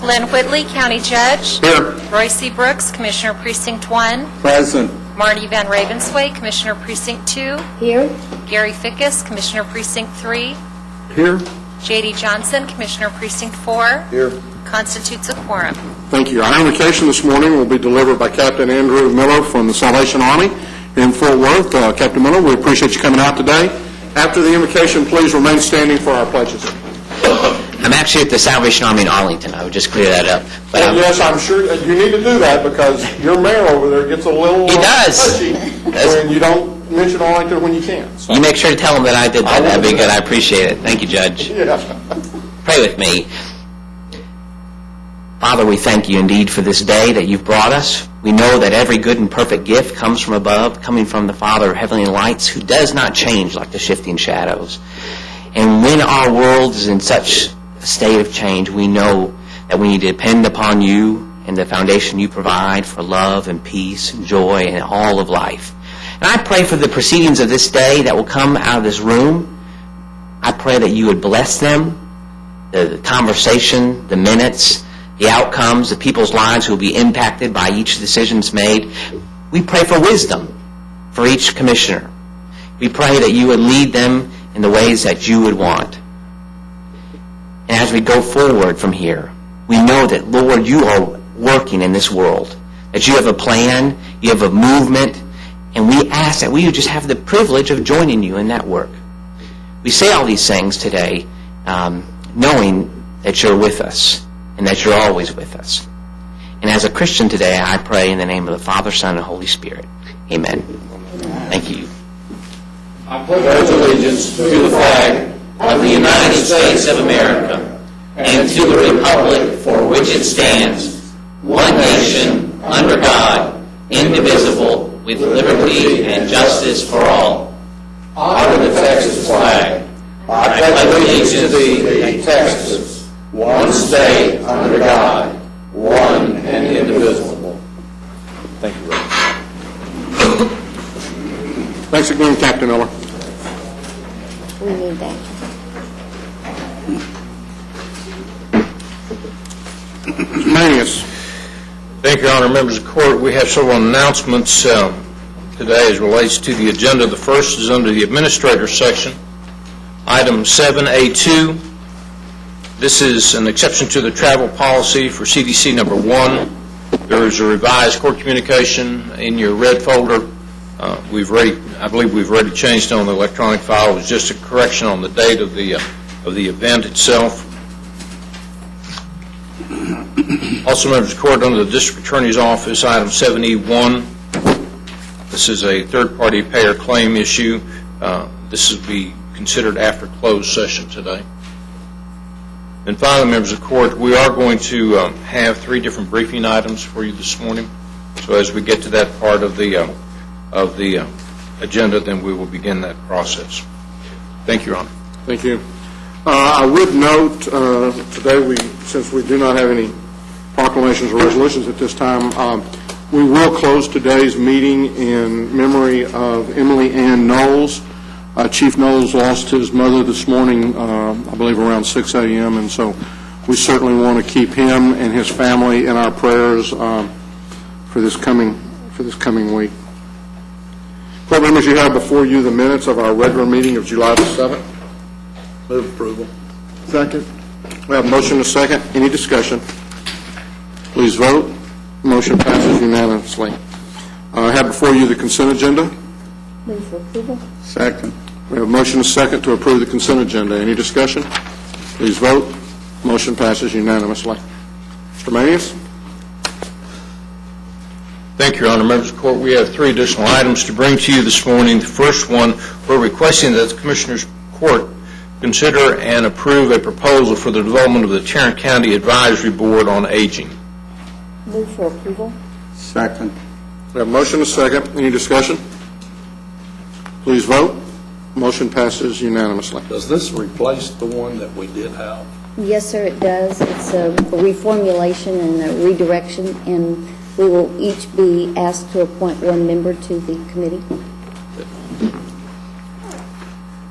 Glenn Whitley, County Judge. Here. Roy C. Brooks, Commissioner Precinct 1. Present. Marty Van Ravensway, Commissioner Precinct 2. Here. Gary Fickus, Commissioner Precinct 3. Here. J.D. Johnson, Commissioner Precinct 4. Here. Constitutes a quorum. Thank you. Our invocation this morning will be delivered by Captain Andrew Miller from the Salvation Army in Fort Worth. Captain Miller, we appreciate you coming out today. After the invocation, please remain standing for our pledges. I'm actually at the Salvation Army in Arlington. I would just clear that up. But Yes, I'm sure you need to do that because your mayor over there gets a little He does. touchy when you don't mention Arlington when you can. So. You make sure to tell him that I did that. That'd be good. I appreciate it. Thank you, Judge. Yeah. Pray with me. Father, we thank you indeed for this day that you've brought us. We know that every good and perfect gift comes from above, coming from the Father of heavenly lights, who does not change like the shifting shadows. And when our world is in such a state of change, we know that we need to depend upon you and the foundation you provide for love and peace and joy and all of life. And I pray for the proceedings of this day that will come out of this room. I pray that you would bless them, the conversation, the minutes, the outcomes, the people's lives who will be impacted by each decisions made. We pray for wisdom for each commissioner. We pray that you would lead them in the ways that you would want. And as we go forward from here, we know that, Lord, you are working in this world, that you have a plan, you have a movement, and we ask that we would just have the privilege of joining you in that work. We say all these things today knowing that you're with us and that you're always with us. And as a Christian today, I pray in the name of the Father, Son, and Holy Spirit. Amen. Thank you. I pledge allegiance to the flag of the United States of America and to the republic for which it stands, one nation, under God, indivisible, with liberty and justice for all. Honor the Texas flag. I pledge allegiance to thee, Texas, one state under God, one and indivisible. Thank you, Ray. Thanks again, Captain Miller. We need that. Manius. Thank you, Your Honor. Members of the Court, we have several announcements today as relates to the agenda. The first is under the Administrator section. Item 7A2. This is an exception to the travel policy for CDC number 1. There is a revised court communication in your red folder. I believe we've already changed it on the electronic file. It was just a correction on the date of the event itself. Also, members of the Court, under the District Attorney's Office, item 7E1. This is a third-party payer claim issue. This will be considered after closed session today. And finally, members of the Court, we are going to have 3 different briefing items for you this morning. So as we get to that part of the agenda, then we will begin that process. Thank you, Your Honor. Thank you. I would note today, since we do not have any proclamations or resolutions at this time, we will close today's meeting in memory of Emily Ann Knowles. Chief Knowles lost his mother this morning, I believe around 6 a.m., and so we certainly want to keep him and his family in our prayers for this coming week. Court members, you have before you the minutes of our regular meeting of July the 7th. Move approval. Second. We have a motion and a second. Any discussion? Please vote. Motion passes unanimously. I have before you the consent agenda. Move for approval. Second. We have a motion and a second to approve the consent agenda. Any discussion? Please vote. Motion passes unanimously. Mr. Manius? Thank you, Your Honor. Members of the Court, we have 3 additional items to bring to you this morning. The first one, we're requesting that the Commissioners' Court consider and approve a proposal for the development of the Tarrant County Advisory Board on Aging. Move for approval. Second. We have a motion and a second. Any discussion? Please vote. Motion passes unanimously. Does this replace the one that we did have? Yes, sir, it does. It's a reformulation and a redirection, and we will each be asked to appoint 1 member to the committee.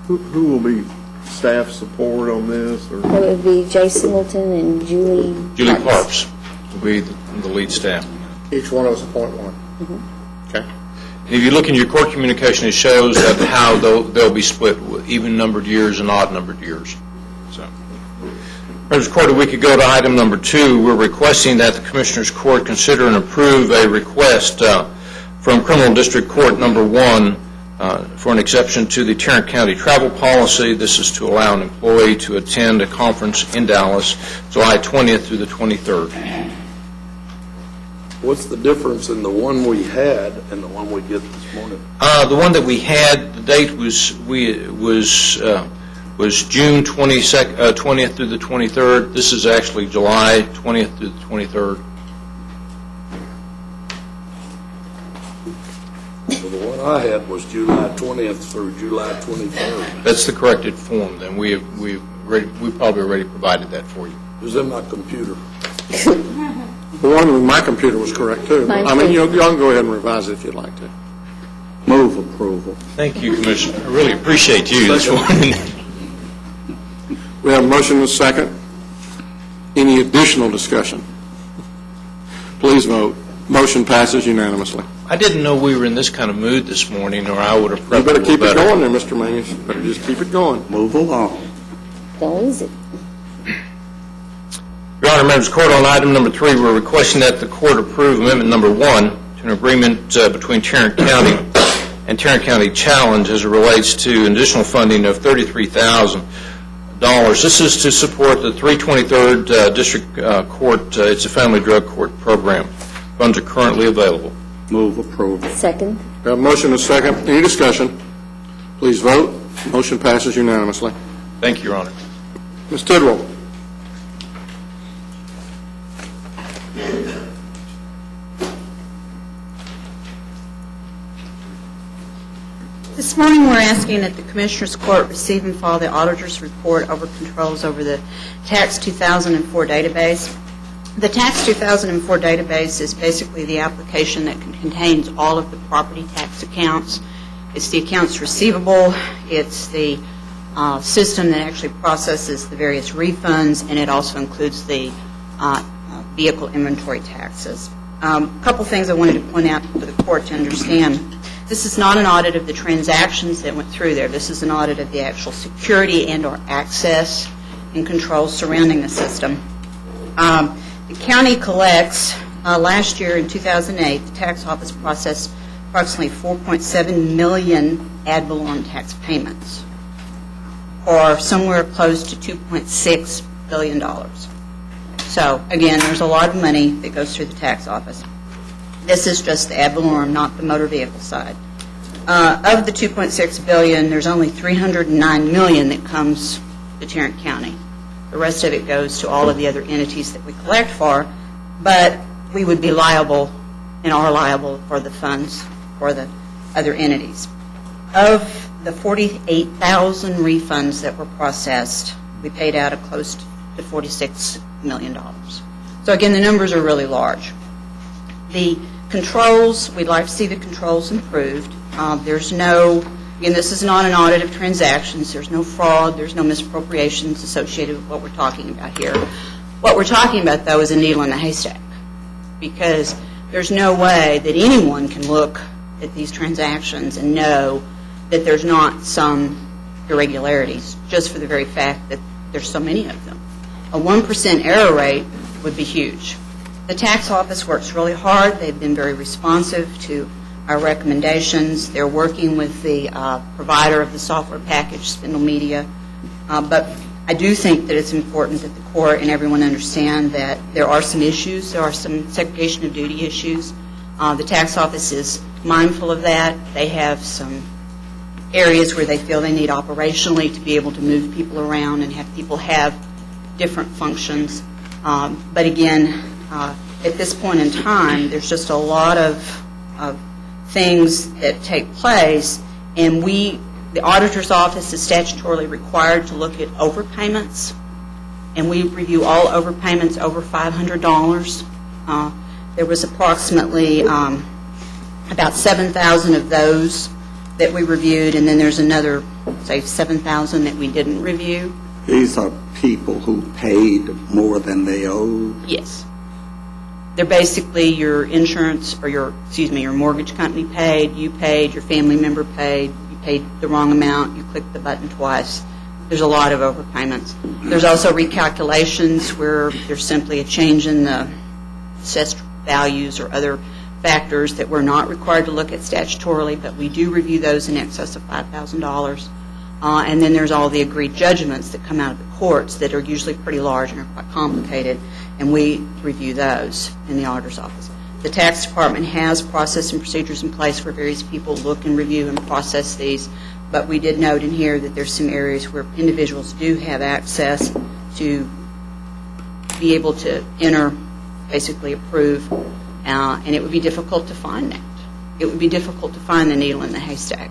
Who will be staff support on this, or? It would be Jay Singleton and Julie. Julie Parks will be the lead staff. Each one of us appoint one. Okay. If you look in your court communication, it shows that how they'll be split, with even-numbered years and odd-numbered years. So, Members of the Court, if we could go to item number 2, we're requesting that the Commissioners Court consider and approve a request from Criminal District Court number 1 for an exception to the Tarrant County travel policy. This is to allow an employee to attend a conference in Dallas July 20th through the 23rd. What's the difference in the one we had and the one we get this morning? The one that we had, the date was June 20th through the 23rd. This is actually July 20th through the 23rd. So the one I had was July 20th through July 23rd. That's the corrected form. Then we probably already provided that for you. It was in my computer. The one with my computer was correct, too. Mine I mean, too. y'all can go ahead and revise it if you'd like to. Move approval. Thank you, Commissioner. I really appreciate you this morning. We have a motion and a second. Any additional discussion? Please vote. Motion passes unanimously. I didn't know we were in this kind of mood this morning, or I would have You prepped a better little keep it better. going there, Mr. Mangus. You better just keep it going. Move along. Don't lose it. Your Honor, Members of the Court, on item number 3, we're requesting that the Court approve Amendment number 1 to an agreement between Tarrant County and Tarrant County Challenge as it relates to additional funding of $33,000. This is to support the 323rd District Court. It's a family drug court program. Funds are currently available. Move approval. Second. We have a motion and a second. Any discussion? Please vote. Motion passes unanimously. Thank you, Your Honor. Ms. Tidwell. This morning, we're asking that the Commissioners Court receive and file the auditor's report over controls over the Tax 2004 database. The Tax 2004 database is basically the application that contains all of the property tax accounts. It's the accounts receivable, it's the system that actually processes the various refunds, and it also includes the vehicle inventory taxes. A couple things I wanted to point out for the Court to understand. This is not an audit of the transactions that went through there. This is an audit of the actual security and or access and controls surrounding the system. The county collects, last year in 2008, the tax office processed approximately 4.7 million ad valorem tax payments, or somewhere close to $2.6 billion. So, again, there's a lot of money that goes through the tax office. This is just the ad valorem, not the motor vehicle side. Of the $2.6 billion, there's only $309 million that comes to Tarrant County. The rest of it goes to all of the other entities that we collect for, but we would be liable and are liable for the funds for the other entities. Of the 48,000 refunds that were processed, we paid out close to $46 million. So again, the numbers are really large. The controls, we'd like to see the controls improved. There's no, again, this is not an audit of transactions. There's no fraud. There's no misappropriations associated with what we're talking about here. What we're talking about, though, is a needle in a haystack, because there's no way that anyone can look at these transactions and know that there's not some irregularities, just for the very fact that there's so many of them. A 1% error rate would be huge. The tax office works really hard. They've been very responsive to our recommendations. They're working with the provider of the software package, Spindle Media. But I do think that it's important that the court and everyone understand that there are some issues. There are some segregation of duty issues. The tax office is mindful of that. They have some areas where they feel they need operationally to be able to move people around and have people have different functions. But again, at this point in time, there's just a lot of things that take place, and the auditor's office is statutorily required to look at overpayments, and we review all overpayments over $500. There was approximately about 7,000 of those that we reviewed, and then there's another, say, 7,000 that we didn't review. These are people who paid more than they owed. Yes. They're basically your insurance, or your mortgage company paid, you paid, your family member paid, you paid the wrong amount, you clicked the button twice. There's a lot of overpayments. There's also recalculations where there's simply a change in the assessed values or other factors that we're not required to look at statutorily, but we do review those in excess of $5,000. And then there's all the agreed judgments that come out of the courts that are usually pretty large and are quite complicated, and we review those in the auditor's office. The tax department has process and procedures in place where various people look and review and process these, but we did note in here that there's some areas where individuals do have access to be able to enter, basically approve, and it would be difficult to find that. It would be difficult to find the needle in the haystack.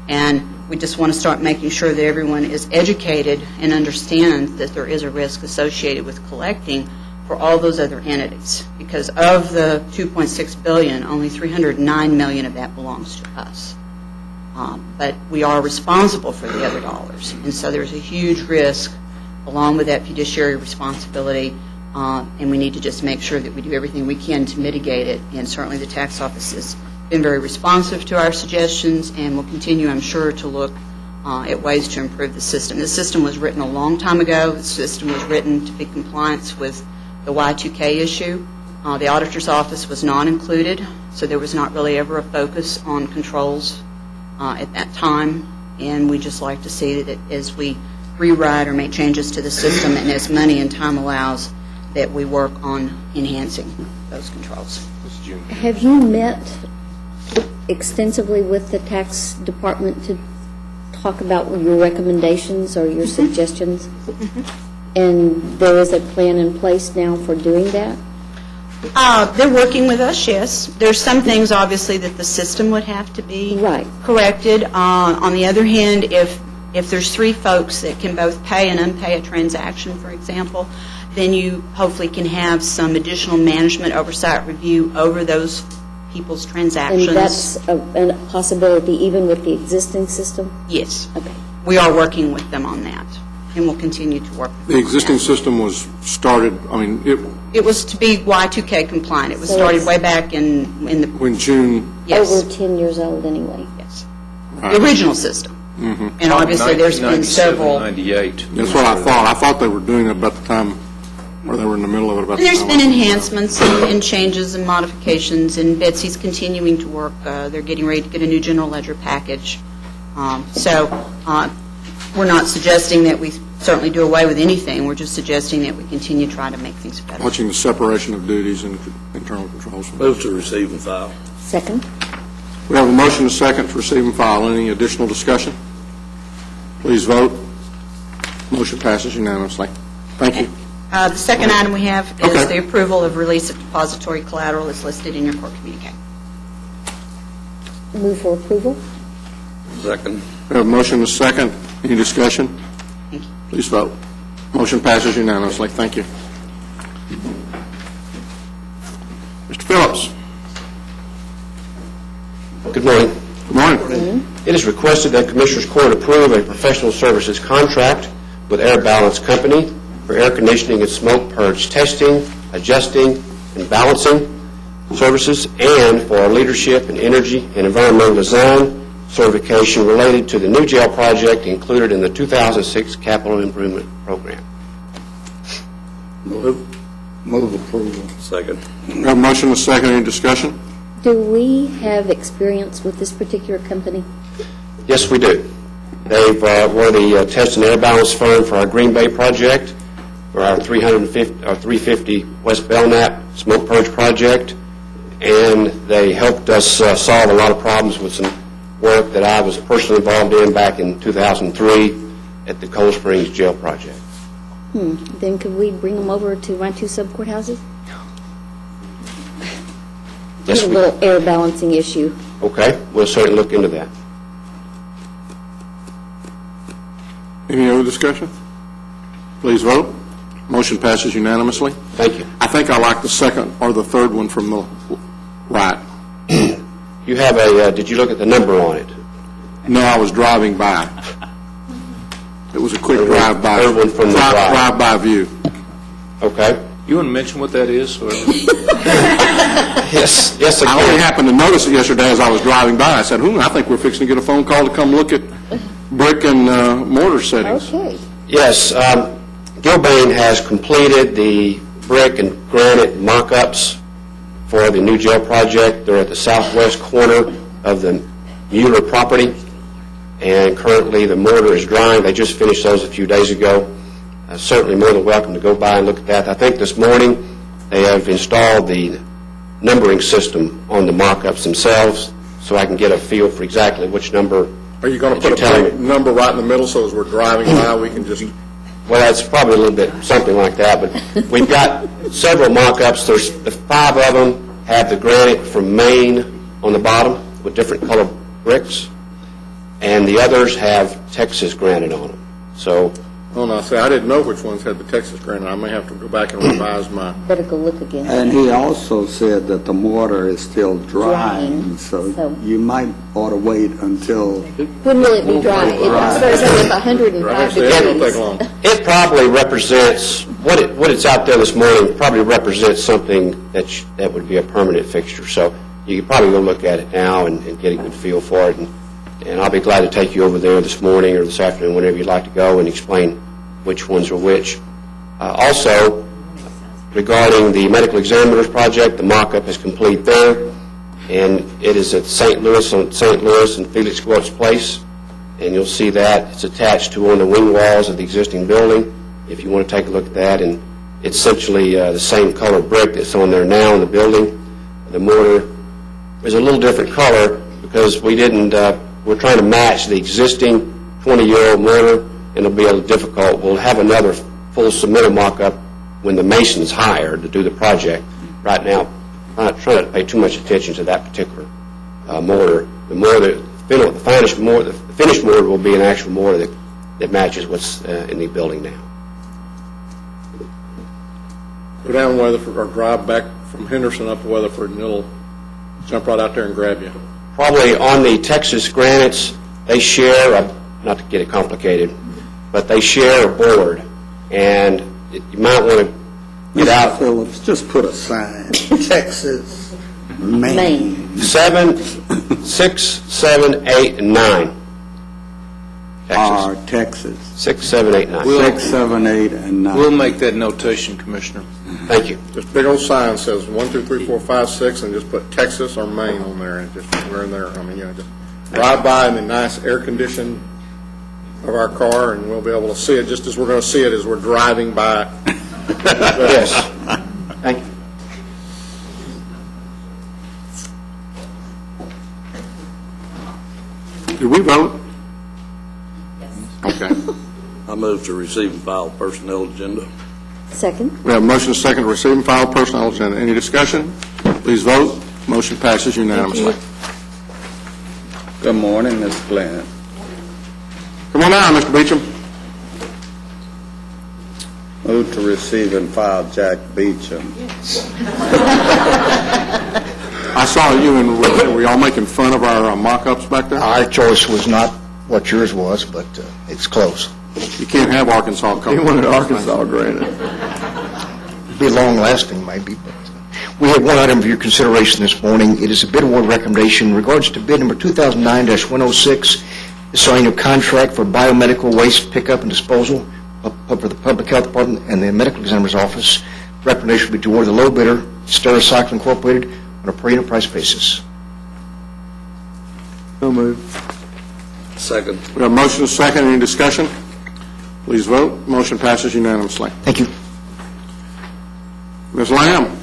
And we just want to start making sure that everyone is educated and understands that there is a risk associated with collecting for all those other entities. Because of the $2.6 billion, only $309 million of that belongs to us. But we are responsible for the other dollars. And so there's a huge risk along with that fiduciary responsibility, and we need to just make sure that we do everything we can to mitigate it. And certainly the tax office has been very responsive to our suggestions and will continue, I'm sure, to look at ways to improve the system. The system was written a long time ago. The system was written to be compliant with the Y2K issue. The auditor's office was not included, so there was not really ever a focus on controls at that time, and we just like to see that as we rewrite or make changes to the system and as money and time allows, that we work on enhancing those controls. Have you met extensively with the tax department to talk about your recommendations or your suggestions? And there is a plan in place now for doing that? They're working with us, yes. There's some things, obviously, that the system would have to be Right. corrected. On the other hand, if there's three folks that can both pay and unpay a transaction, for example, then you hopefully can have some additional management oversight review over those people's transactions. And that's a possibility even with the existing system? Yes. Okay. We are working with them on that, and we'll continue to work with them The on existing that. system was started, It was to be Y2K compliant. It was So started it's- way back in the, when June, yes. Over 10 years old anyway. Yes. The original system. And obviously, there's been 1997, several. 98. that's what I thought. I thought they were doing it about the time, or they were in the middle of it about And the there's time. been enhancements and changes and modifications, and Betsy's continuing to work. They're getting ready to get a new general ledger package. So we're not suggesting that we certainly do away with anything. We're just suggesting that we continue to try to make things better. Watching the separation of duties and internal controls. Move to receive and file. Second? We have a motion and a second to receive and file. Any additional discussion? Please vote. Motion passes unanimously. Thank you. The second item we have is Okay. the approval of release of depository collateral as listed in your court communique. Move for approval? Second. We have a motion and a second. Any discussion? Thank you. Please vote. Motion passes unanimously. Thank you. Mr. Phillips. Good morning. Good morning. It is requested that Commissioners Court approve a professional services contract with Air Balance Company for air conditioning and smoke purge testing, adjusting, and balancing services, and for leadership in energy and environmental design certification related to the new jail project included in the 2006 Capital Improvement Program. Move approval. Second. We have a motion and a second. Any discussion? Do we have experience with this particular company? Yes, we do. They've were the test and air balance firm for our Green Bay project, for our 350 West Belknap smoke purge project, and they helped us solve a lot of problems with some work that I was personally involved in back in 2003 at the Cold Springs Jail project. Then could we bring them over to my two sub-courthouses? Yes, A we, little air balancing issue. okay, we'll certainly look into that. Any other discussion? Please vote. Motion passes unanimously. Thank you. I think I like the second or the third one from the right. You have a, did you look at the number on it? No, I was driving by. It was a quick Third drive-by. one from the drive. Drive-by view. Okay. You want to mention what that is? Yes, yes, I only again. happened to notice it yesterday as I was driving by. I said, I think we're fixing to get a phone call to come look at brick and mortar settings. Okay. Yes, Gilbane has completed the brick and granite mock-ups for the new jail project. They're at the southwest corner of the Mueller property, and currently the mortar is drying. They just finished those a few days ago. Certainly more than welcome to go by and look at that. I think this morning they have installed the numbering system on the mock-ups themselves, so I can get a feel for exactly which number. Are you going to that put you're a telling big me. number right in the middle so as we're driving by, we can just... Well, it's probably a little bit, something like that, but we've got several mock-ups. There's the 5 of them have the granite from Maine on the bottom with different colored bricks, and the others have Texas granite on them. So, Oh, no, see, I didn't know which ones had the Texas granite. I may have to go back and revise my... Better go look again. And he also said that the mortar is still drying, Drying, so so- you might ought to wait until, When will it be dry? It starts out with 105 Actually, it won't take degrees. long. it probably represents, what it's out there this morning probably represents something that would be a permanent fixture. So you could probably go look at it now and get a good feel for it. And I'll be glad to take you over there this morning or this afternoon, whenever you'd like to go, and explain which ones are which. Also, regarding the medical examiner's project, the mock-up is complete there, and it is at St. Louis and Felix Welch Place, and you'll see that. It's attached to one of the wing walls of the existing building, if you want to take a look at that. And it's essentially the same color brick that's on there now in the building. The mortar is a little different color because we're trying to match the existing 20-year-old mortar, and it'll be a little difficult. We'll have another full submittal mock-up when the mason's hired to do the project. Right now, I'm not trying to pay too much attention to that particular mortar. The finished mortar will be an actual mortar that matches what's in the building now. Go down Weatherford or drive back from Henderson up to Weatherford, and it'll jump right out there and grab you. Probably on the Texas granites, they share, not to get it complicated, but they share a board, and you might want to get Mr. out. Phillips, just put a sign, Texas, Maine. Maine. 6, 7, 8, and 9. Are Texas. Texas. 6, 7, 8, 9. 6, 7, 8, and 9. We'll make that notation, Commissioner. Thank you. Just big old sign says 1, 2, 3, 4, 5, 6, and just put Texas or Maine on there, and just, we're in there. I mean, just drive by in the nice air condition of our car, and we'll be able to see it just as we're going to see it as we're driving by. Yes. Thank you. Did we vote? Yes. Okay. I move to receive and file personnel agenda. Second? We have a motion and a second to receive and file personnel agenda. Any discussion? Please vote. Motion passes unanimously. Good morning, Ms. Glenn. Come on down, Mr. Beecham. Move to receive and file Jack Beecham. I saw you, and were y'all making fun of our mock-ups back there? Our choice was not what yours was, but it's close. You can't have Arkansas color. You wanted Arkansas granite. Be long-lasting, maybe, but we have one item for your consideration this morning. It is a bid award recommendation in regards to bid number 2009-106, assigning a contract for biomedical waste pickup and disposal for the Public Health Department and the Medical Examiner's Office. Recommendation would be to award the low bidder, Stericycle Incorporated, on a per unit price basis. So moved. Second. We have a motion and a second. Any discussion? Please vote. Motion passes unanimously. Thank you. Ms. Lamb?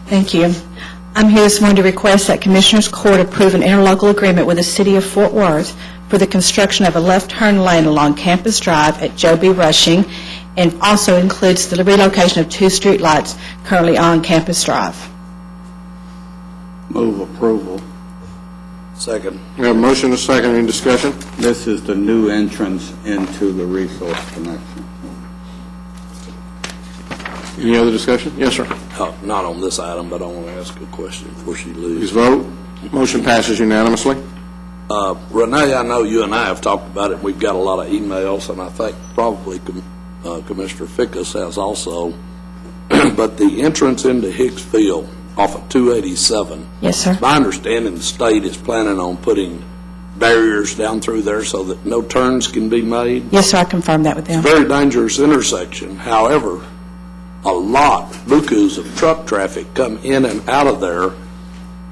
Thank you. I'm here this morning to request that Commissioners Court approve an interlocal agreement with the City of Fort Worth for the construction of a left-turn lane along Campus Drive at Joe B. Rushing, and also includes the relocation of 2 streetlights currently on Campus Drive. Move approval. Second. We have a motion and a second. Any discussion? This is the new entrance into the resource connection. Any other discussion? Yes, sir. Not on this item, but I want to ask a question before she Please leaves. vote. Motion passes unanimously. Renee, I know you and I have talked about it. We've got a lot of emails, and I think probably Commissioner Fickus has also. But the entrance into Hicks Field off of 287. Yes, sir. My understanding, the state is planning on putting barriers down through there so that no turns can be made. Yes, sir, I confirmed that with them. Very dangerous intersection. However, a lot, bukus of truck traffic come in and out of there.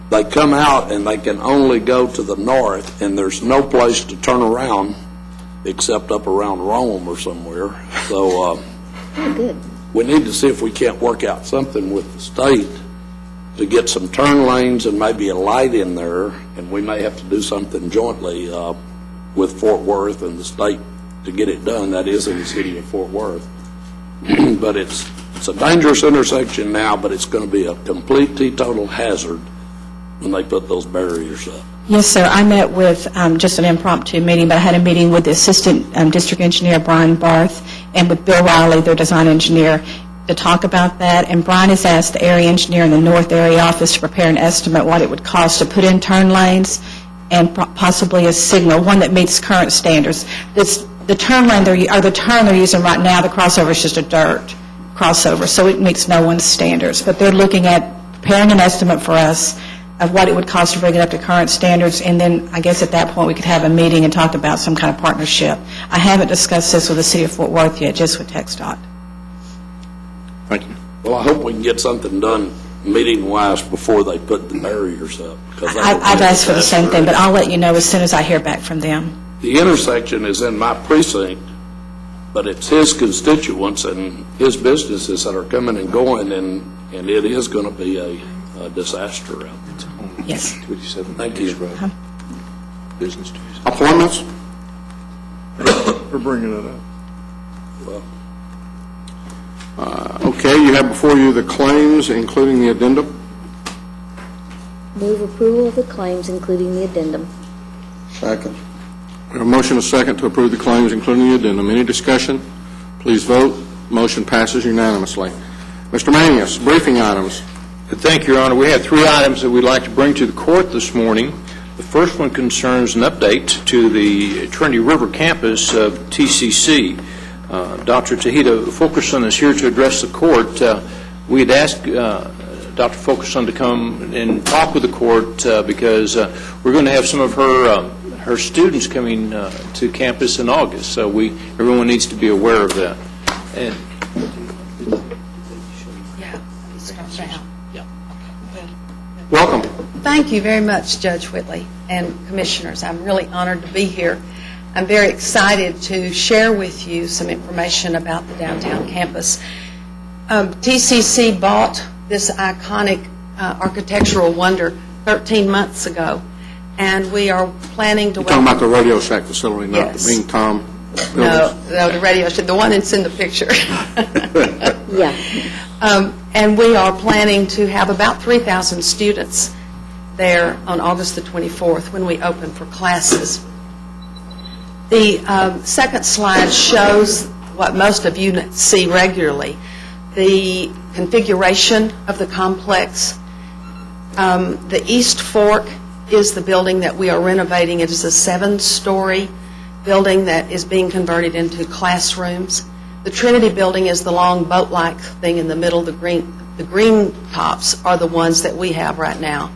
They come out and they can only go to the north, and there's no place to turn around except up around Rome or somewhere. So Good. we need to see if we can't work out something with the state to get some turn lanes and maybe a light in there, and we may have to do something jointly with Fort Worth and the state to get it done. That is in the city of Fort Worth. But it's a dangerous intersection now, but it's going to be a complete teetotal hazard when they put those barriers up. Yes, sir. I met with just an impromptu meeting, but I had a meeting with the Assistant District Engineer, Brian Barth, and with Bill Riley, their design engineer, to talk about that. And Brian has asked the area engineer in the North Area Office to prepare an estimate what it would cost to put in turn lanes and possibly a signal, one that meets current standards. The turn lane, the turn they're using right now, the crossover is just a dirt crossover, so it meets no one's standards. But they're looking at preparing an estimate for us of what it would cost to bring it up to current standards, and then I guess at that point we could have a meeting and talk about some kind of partnership. I haven't discussed this with the City of Fort Worth yet, just with TxDOT. Thank you. Well, I hope we can get something done meeting-wise before they put the barriers up. 'Cause that would be I've asked for the same thing, but disaster. I'll let you know as soon as I hear back from them. The intersection is in my precinct, but it's his constituents and his businesses that are coming and going, and it is going to be a disaster out there. Yes. Thank you. Appointments? For bringing it up. Okay, you have before you the claims, including the addendum. Move approval of the claims, including the addendum. Second. We have a motion and a second to approve the claims, including the addendum. Any discussion? Please vote. Motion passes unanimously. Mr. Manius, briefing items. Thank you, Your Honor. We have 3 items that we'd like to bring to the court this morning. The first one concerns an update to the Trinity River campus of TCC. Dr. Tahita Fulkerson is here to address the court. We had asked Dr. Fulkerson to come and talk with the court because we're going to have some of her students coming to campus in August, so everyone needs to be aware of that. And Welcome. Thank you very much, Judge Whitley and Commissioners. I'm really honored to be here. I'm very excited to share with you some information about the downtown campus. TCC bought this iconic architectural wonder 13 months ago, and we are planning to... You're talking about the Radio Shack facility, not Yes. the Bing Tom No, the radio show, the one that's in the picture. Yeah. And we are planning to have about 3,000 students there on August the 24th when we open for classes. The second slide shows what most of you see regularly, the configuration of the complex. The East Fork is the building that we are renovating. It is a 7-story building that is being converted into classrooms. The Trinity building is the long boat-like thing in the middle. The green tops are the ones that we have right now.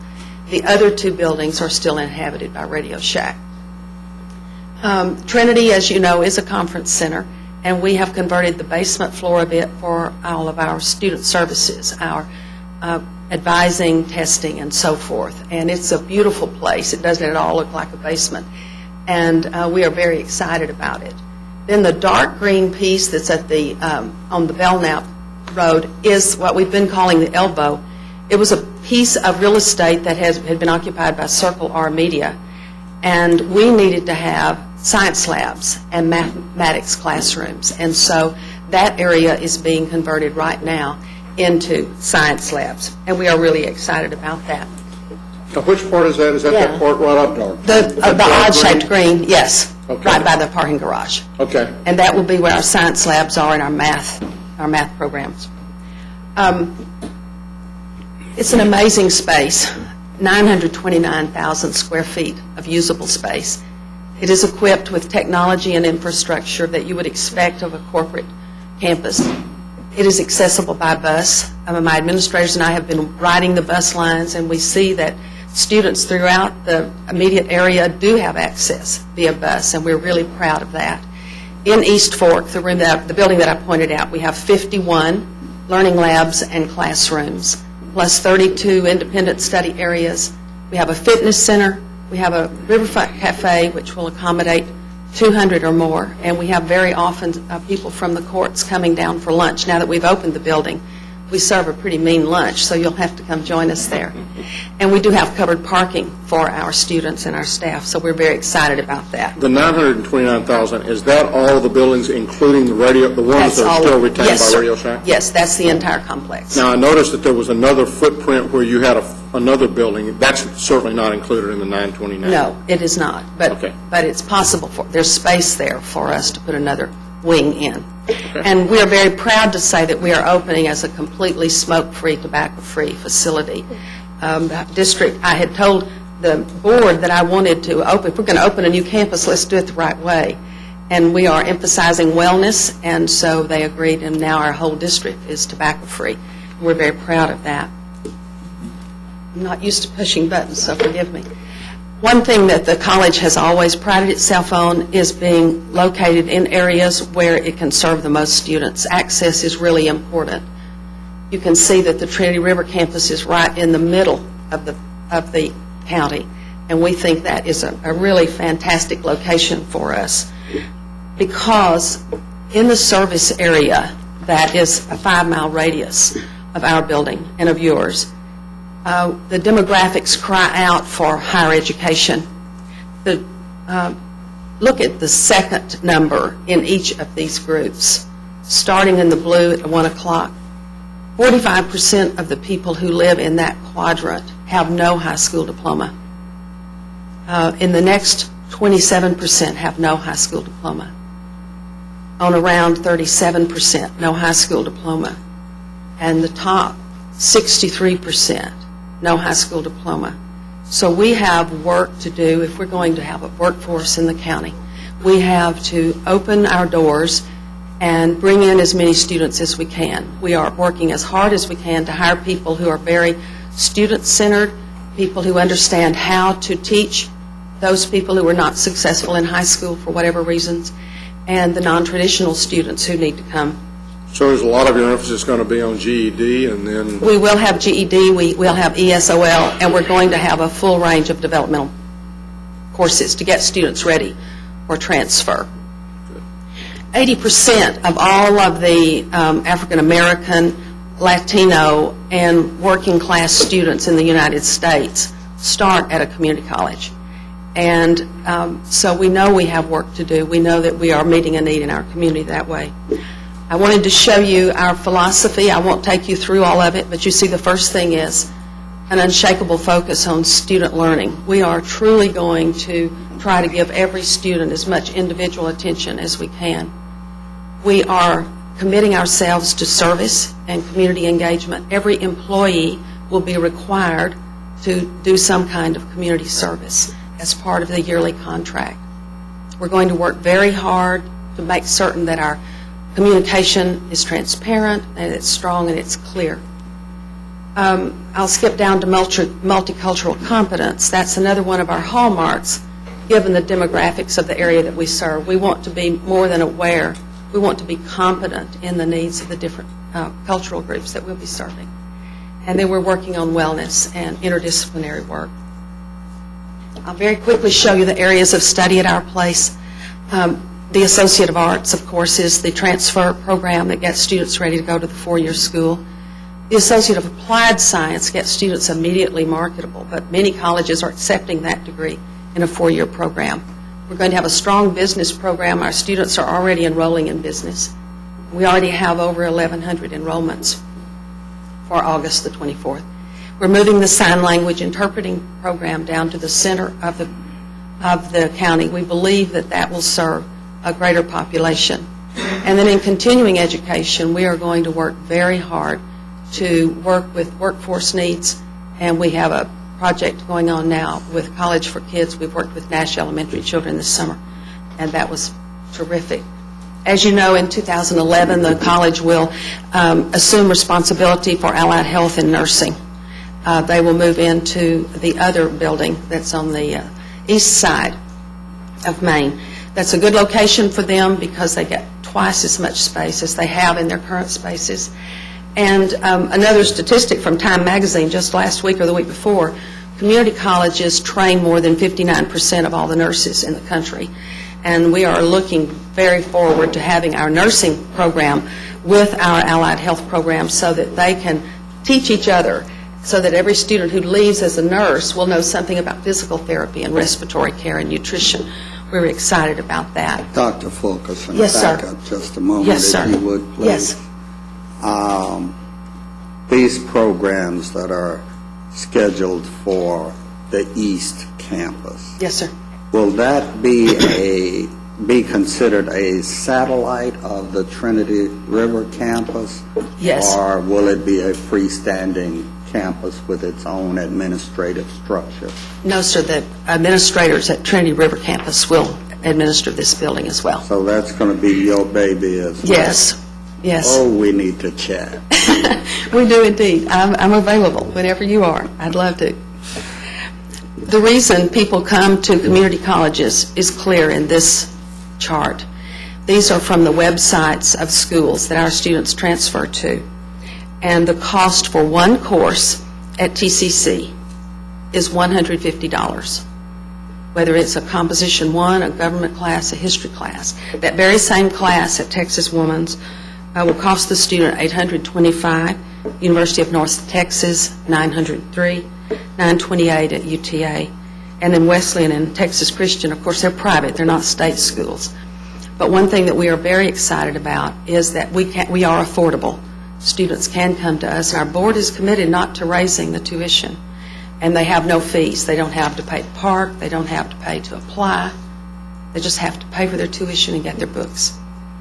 The other 2 buildings are still inhabited by Radio Shack. Trinity, as you know, is a conference center, and we have converted the basement floor a bit for all of our student services, our advising, testing, and so forth. And it's a beautiful place. It doesn't at all look like a basement. And we are very excited about it. Then the dark green piece that's at the on the Belknap Road is what we've been calling the Elbow. It was a piece of real estate that had been occupied by Circle R Media, and we needed to have science labs and mathematics classrooms. And so that area is being converted right now into science labs, and we are really excited about that. Now, which part is that? Is that that part right up there? The odd-shaped green, yes, Okay. right by the parking garage. Okay. And that will be where our science labs are and our math programs. It's an amazing space, 929,000 square feet of usable space. It is equipped with technology and infrastructure that you would expect of a corporate campus. It is accessible by bus. My administrators and I have been riding the bus lines, and we see that students throughout the immediate area do have access via bus, and we're really proud of that. In East Fork, the building that I pointed out, we have 51 learning labs and classrooms, plus 32 independent study areas. We have a fitness center. We have a riverfront cafe, which will accommodate 200 or more, and we have very often people from the courts coming down for lunch. Now that we've opened the building, we serve a pretty mean lunch, so you'll have to come join us there. And we do have covered parking for our students and our staff, so we're very excited about that. The 929,000, is that all the buildings, including the ones That's that are all- still retained yes, by sir. Radio Shack? Yes, that's the entire complex. Now, I noticed that there was another footprint where you had another building. That's certainly not included in the 929. No, it is not, but Okay. but it's possible. There's space there for us to put another wing in. And we are very proud to say that we are opening as a completely smoke-free, tobacco-free facility. The district, I had told the board that I wanted to open, if we're going to open a new campus, let's do it the right way. And we are emphasizing wellness, and so they agreed, and now our whole district is tobacco-free. We're very proud of that. I'm not used to pushing buttons, so forgive me. One thing that the college has always prided itself on is being located in areas where it can serve the most students. Access is really important. You can see that the Trinity River campus is right in the middle of the county, and we think that is a really fantastic location for us, because in the service area that is a 5-mile radius of our building and of yours, the demographics cry out for higher education. Look at the second number in each of these groups. Starting in the blue at 1 o'clock, 45% of the people who live in that quadrant have no high school diploma. In the next, 27% have no high school diploma. On around 37%, no high school diploma. And the top, 63%. No high school diploma. So we have work to do if we're going to have a workforce in the county. We have to open our doors and bring in as many students as we can. We are working as hard as we can to hire people who are very student-centered, people who understand how to teach those people who are not successful in high school for whatever reasons, and the non-traditional students who need to come. So is a lot of your emphasis going to be on GED, and then... We will have GED, we will have ESOL, and we're going to have a full range of developmental courses to get students ready for transfer. 80% of all of the African American, Latino, and working class students in the United States start at a community college. And so we know we have work to do. We know that we are meeting a need in our community that way. I wanted to show you our philosophy. I won't take you through all of it, but you see the first thing is an unshakable focus on student learning. We are truly going to try to give every student as much individual attention as we can. We are committing ourselves to service and community engagement. Every employee will be required to do some kind of community service as part of the yearly contract. We're going to work very hard to make certain that our communication is transparent and it's strong and it's clear. I'll skip down to multicultural competence. That's another one of our hallmarks, given the demographics of the area that we serve. We want to be more than aware. We want to be competent in the needs of the different cultural groups that we'll be serving. And then we're working on wellness and interdisciplinary work. I'll very quickly show you the areas of study at our place. The Associate of Arts, of course, is the transfer program that gets students ready to go to the 4-year school. The Associate of Applied Science gets students immediately marketable, but many colleges are accepting that degree in a 4-year program. We're going to have a strong business program. Our students are already enrolling in business. We already have over 1,100 enrollments for August the 24th. We're moving the sign language interpreting program down to the center of the county. We believe that that will serve a greater population. And then in continuing education, we are going to work very hard to work with workforce needs, and we have a project going on now with College for Kids. We've worked with Nash Elementary children this summer, and that was terrific. As you know, in 2011, the college will assume responsibility for allied health and nursing. They will move into the other building that's on the east side of Maine. That's a good location for them because they get twice as much space as they have in their current spaces. And another statistic from Time Magazine just last week or the week before, community colleges train more than 59% of all the nurses in the country. And we are looking very forward to having our nursing program with our allied health program so that they can teach each other, so that every student who leaves as a nurse will know something about physical therapy and respiratory care and nutrition. We're excited about that. Dr. Fulkerson, Yes, sir. back up just a moment, Yes, sir. if you would, please. Yes. These programs that are scheduled for the East Campus, Yes, sir. will that be considered a satellite of the Trinity River Campus? Yes. Or will it be a freestanding campus with its own administrative structure? No, sir. The administrators at Trinity River Campus will administer this building as well. So that's going to be your baby as well? Yes. Yes. Oh, we need to chat. We do indeed. I'm available whenever you are. I'd love to. The reason people come to community colleges is clear in this chart. These are from the websites of schools that our students transfer to. And the cost for one course at TCC is $150. Whether it's a Composition 1, a government class, a history class. That very same class at Texas Woman's will cost the student $825, University of North Texas $903, $928 at UTA, and then Wesleyan and Texas Christian, of course, they're private, they're not state schools. But one thing that we are very excited about is that we are affordable. Students can come to us, and our board is committed not to raising the tuition. And they have no fees. They don't have to pay to park, they don't have to pay to apply. They just have to pay for their tuition and get their books.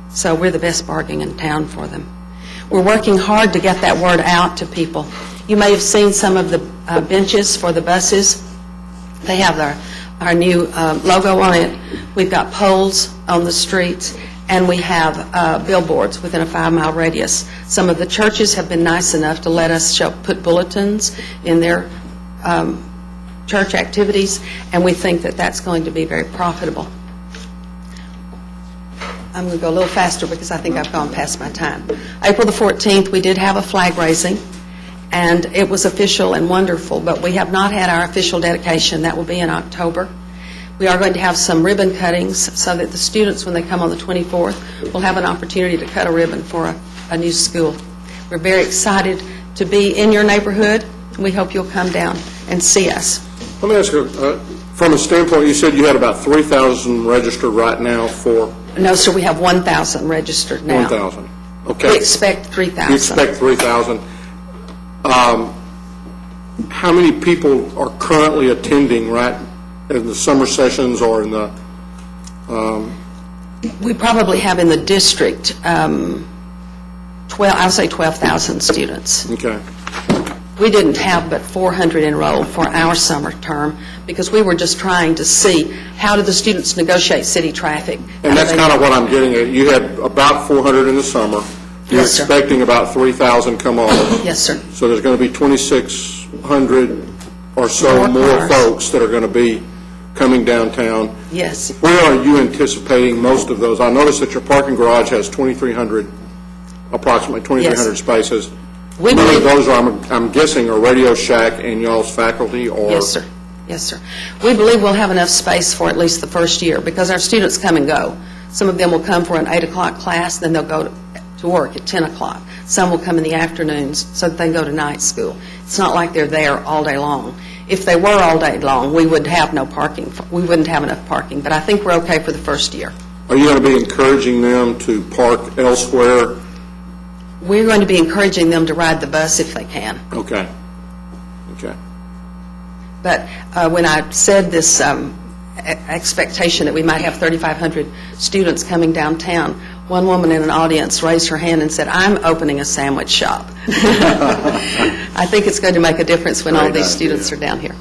So we're the best bargain in town for them. We're working hard to get that word out to people. You may have seen some of the benches for the buses. They have our new logo on it. We've got poles on the streets, and we have billboards within a 5-mile radius. Some of the churches have been nice enough to let us put bulletins in their church activities, and we think that that's going to be very profitable. I'm going to go a little faster because I think I've gone past my time. April the 14th, we did have a flag raising, and it was official and wonderful, but we have not had our official dedication. That will be in October. We are going to have some ribbon cuttings so that the students, when they come on the 24th, will have an opportunity to cut a ribbon for a new school. We're very excited to be in your neighborhood, and we hope you'll come down and see us. Let me ask you, from a standpoint, you said you had about 3,000 registered right now for... No, sir, we have 1,000 registered now. 1,000. Okay. We expect 3,000. You expect 3,000. How many people are currently attending right in the summer sessions or in the... We probably have in the district, I would say 12,000 students. Okay. We didn't have but 400 enrolled for our summer term because we were just trying to see how do the students negotiate city traffic. And that's kind of what I'm getting at. You had about 400 in the summer. You're Yes, sir. expecting about 3,000 come on. Yes, sir. So there's going to be 2,600 or so More more cars. folks that are going to be coming downtown. Yes. Where are you anticipating most of those? I noticed that your parking garage has 2,300, approximately 2,300 Yes. spaces. We None believe- of those are, I'm guessing, are Radio Shack and y'all's faculty, or? Yes, sir. Yes, sir. We believe we'll have enough space for at least the first year because our students come and go. Some of them will come for an 8 o'clock class, then they'll go to work at 10 o'clock. Some will come in the afternoons so that they can go to night school. It's not like they're there all day long. If they were all day long, we would have no parking. We wouldn't have enough parking, but I think we're okay for the first year. Are you going to be encouraging them to park elsewhere? We're going to be encouraging them to ride the bus if they can. Okay. Okay. But when I said this expectation that we might have 3,500 students coming downtown, One woman in an audience raised her hand and said, "I'm opening a sandwich shop." I think it's going to make a difference when all Great these idea. students are down here.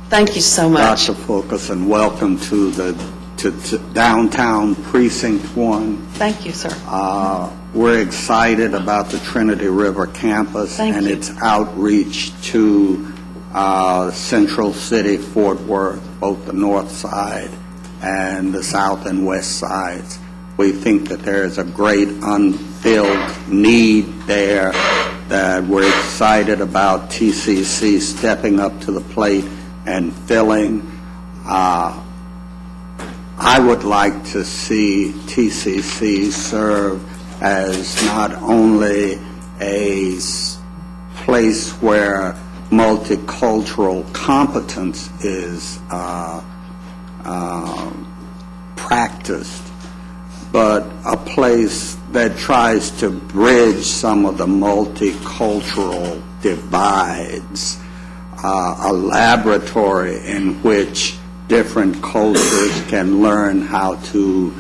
Thank you so much. Dr. Fulkerson, welcome to to downtown Precinct 1. Thank you, sir. We're excited about the Trinity River campus Thank and you. its outreach to Central City, Fort Worth, both the north side and the south and west sides. We think that there is a great unfilled need there, that we're excited about TCC stepping up to the plate and filling. I would like to see TCC serve as not only a place where multicultural competence is practiced, but a place that tries to bridge some of the multicultural divides, a laboratory in which different cultures can learn how to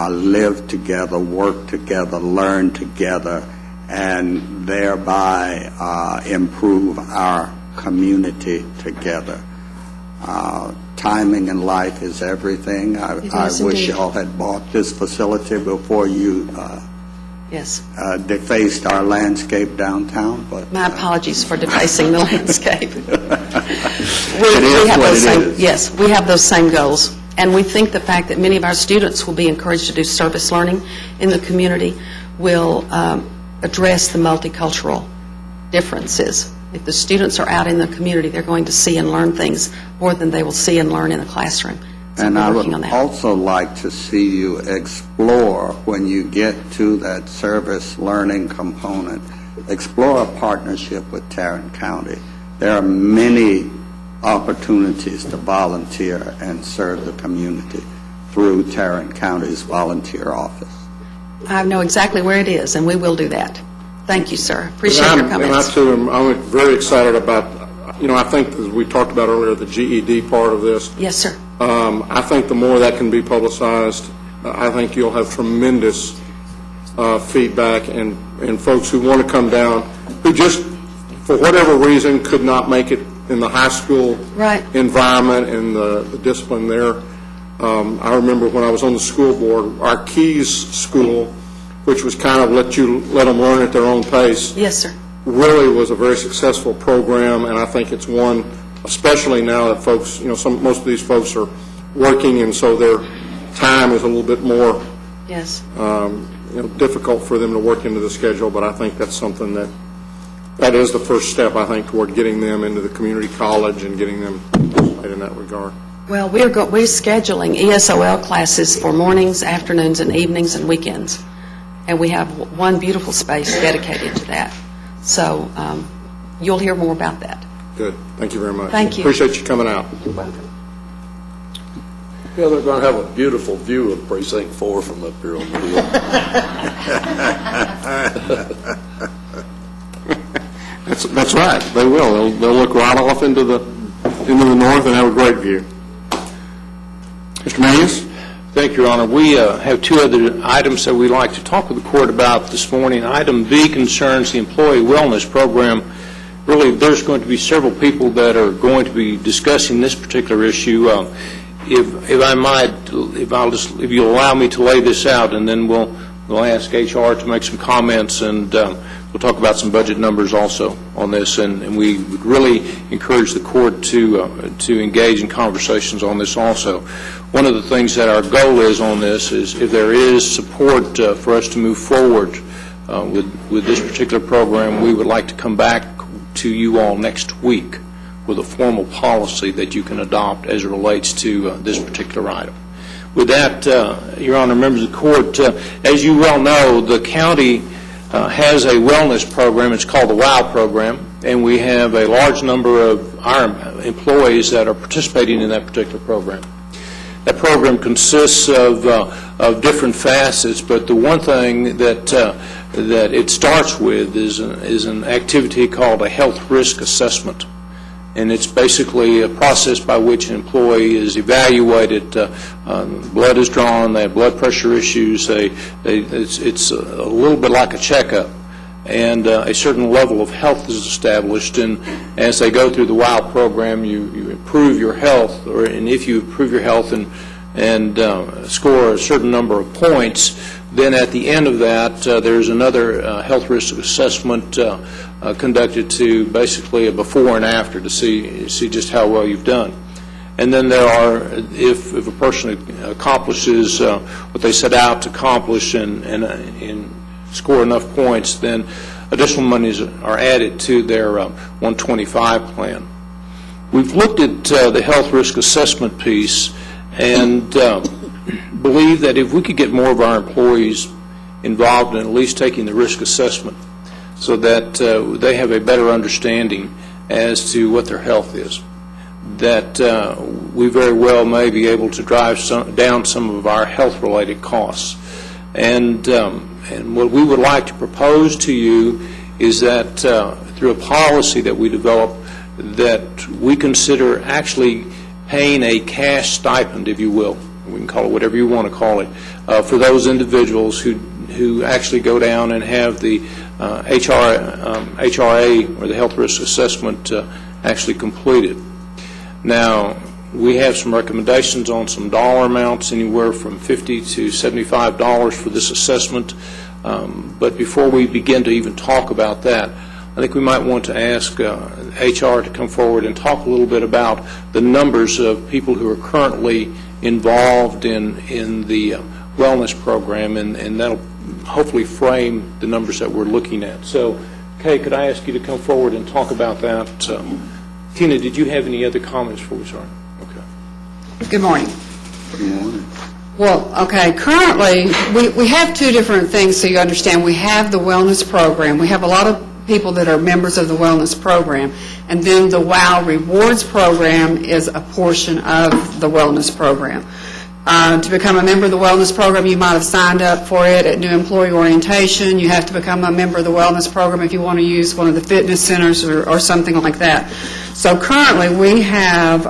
live together, work together, learn together, and thereby improve our community together. Timing in life is everything. I is wish indeed. y'all had bought this facility before you Yes. defaced our landscape downtown, but My apologies for defacing the landscape. It is have what those it same, is. Yes, we have those same goals. And we think the fact that many of our students will be encouraged to do service learning in the community will address the multicultural differences. If the students are out in the community, they're going to see and learn things more than they will see and learn in the classroom. So And we're I would working on that. also like to see you explore, when you get to that service learning component, explore a partnership with Tarrant County. There are many opportunities to volunteer and serve the community through Tarrant County's volunteer office. I know exactly where it is, and we will do that. Thank you, sir. Appreciate your And I comments. too I'm very excited about, I think as we talked about earlier, the GED part of this. Yes, sir. I think the more that can be publicized, I think you'll have tremendous feedback and folks who want to come down, who just, for whatever reason, could not make it in the high school Right. environment and the discipline there. I remember when I was on the school board, our Keys School, which was kind of let them learn at their own pace, Yes, sir. really was a very successful program, and I think it's one, especially now that folks, most of these folks are working, and so their time is a little bit more Yes. difficult for them to work into the schedule, but I think that's something that is the first step, I think, toward getting them into the community college and getting them in that regard. Well, we're scheduling ESOL classes for mornings, afternoons, and evenings and weekends. And we have one beautiful space dedicated to that. So you'll hear more about that. Good. Thank you very much. Thank you. Appreciate you coming out. You're welcome. Yeah, they're going to have a beautiful view of Precinct 4 from up here on the hill. That's right. They will. They'll look right off into the north and have a great view. Mr. Mayes? Thank you, Your Honor. We have two other items that we'd like to talk with the court about this morning. Item B concerns the employee wellness program. Really, there's going to be several people that are going to be discussing this particular issue. If I might, if you'll allow me to lay this out, and then we'll ask HR to make some comments, and we'll talk about some budget numbers also on this. And we would really encourage the court to engage in conversations on this also. One of the things that our goal is on this is if there is support for us to move forward with this particular program, we would like to come back to you all next week with a formal policy that you can adopt as it relates to this particular item. With that, Your Honor, members of the court, as you well know, the county has a wellness program. It's called the WOW program, and we have a large number of our employees that are participating in that particular program. That program consists of different facets, but the one thing that it starts with is an activity called a health risk assessment. And it's basically a process by which an employee is evaluated. Blood is drawn, they have blood pressure issues, it's a little bit like a checkup. And a certain level of health is established, and as they go through the WOW program, you improve your health, and if you improve your health and score a certain number of points, then at the end of that, there's another health risk assessment conducted to basically a before and after to see just how well you've done. And then there are, if a person accomplishes what they set out to accomplish and score enough points, then additional monies are added to their 125 plan. We've looked at the health risk assessment piece and believe that if we could get more of our employees involved in at least taking the risk assessment so that they have a better understanding as to what their health is, that we very well may be able to drive down some of our health-related costs. And what we would like to propose to you is that through a policy that we develop, that we consider actually paying a cash stipend, if you will, we can call it whatever you want to call it, for those individuals who actually go down and have the HRA, or the health risk assessment, actually completed. Now, we have some recommendations on some dollar amounts, anywhere from $50 to $75 for this assessment. But before we begin to even talk about that, I think we might want to ask HR to come forward and talk a little bit about the numbers of people who are currently involved in the wellness program, and that'll hopefully frame the numbers that we're looking at. So, Kay, could I ask you to come forward and talk about that? Tina, did you have any other comments before we start? Okay. Good morning. Good morning. Well, okay, currently, we have two different things, so you understand. We have the wellness program. We have a lot of people that are members of the wellness program, and then the WOW Rewards program is a portion of the wellness program. To become a member of the wellness program, you might have signed up for it at new employee orientation. You have to become a member of the wellness program if you want to use one of the fitness centers or something like that. So currently, we have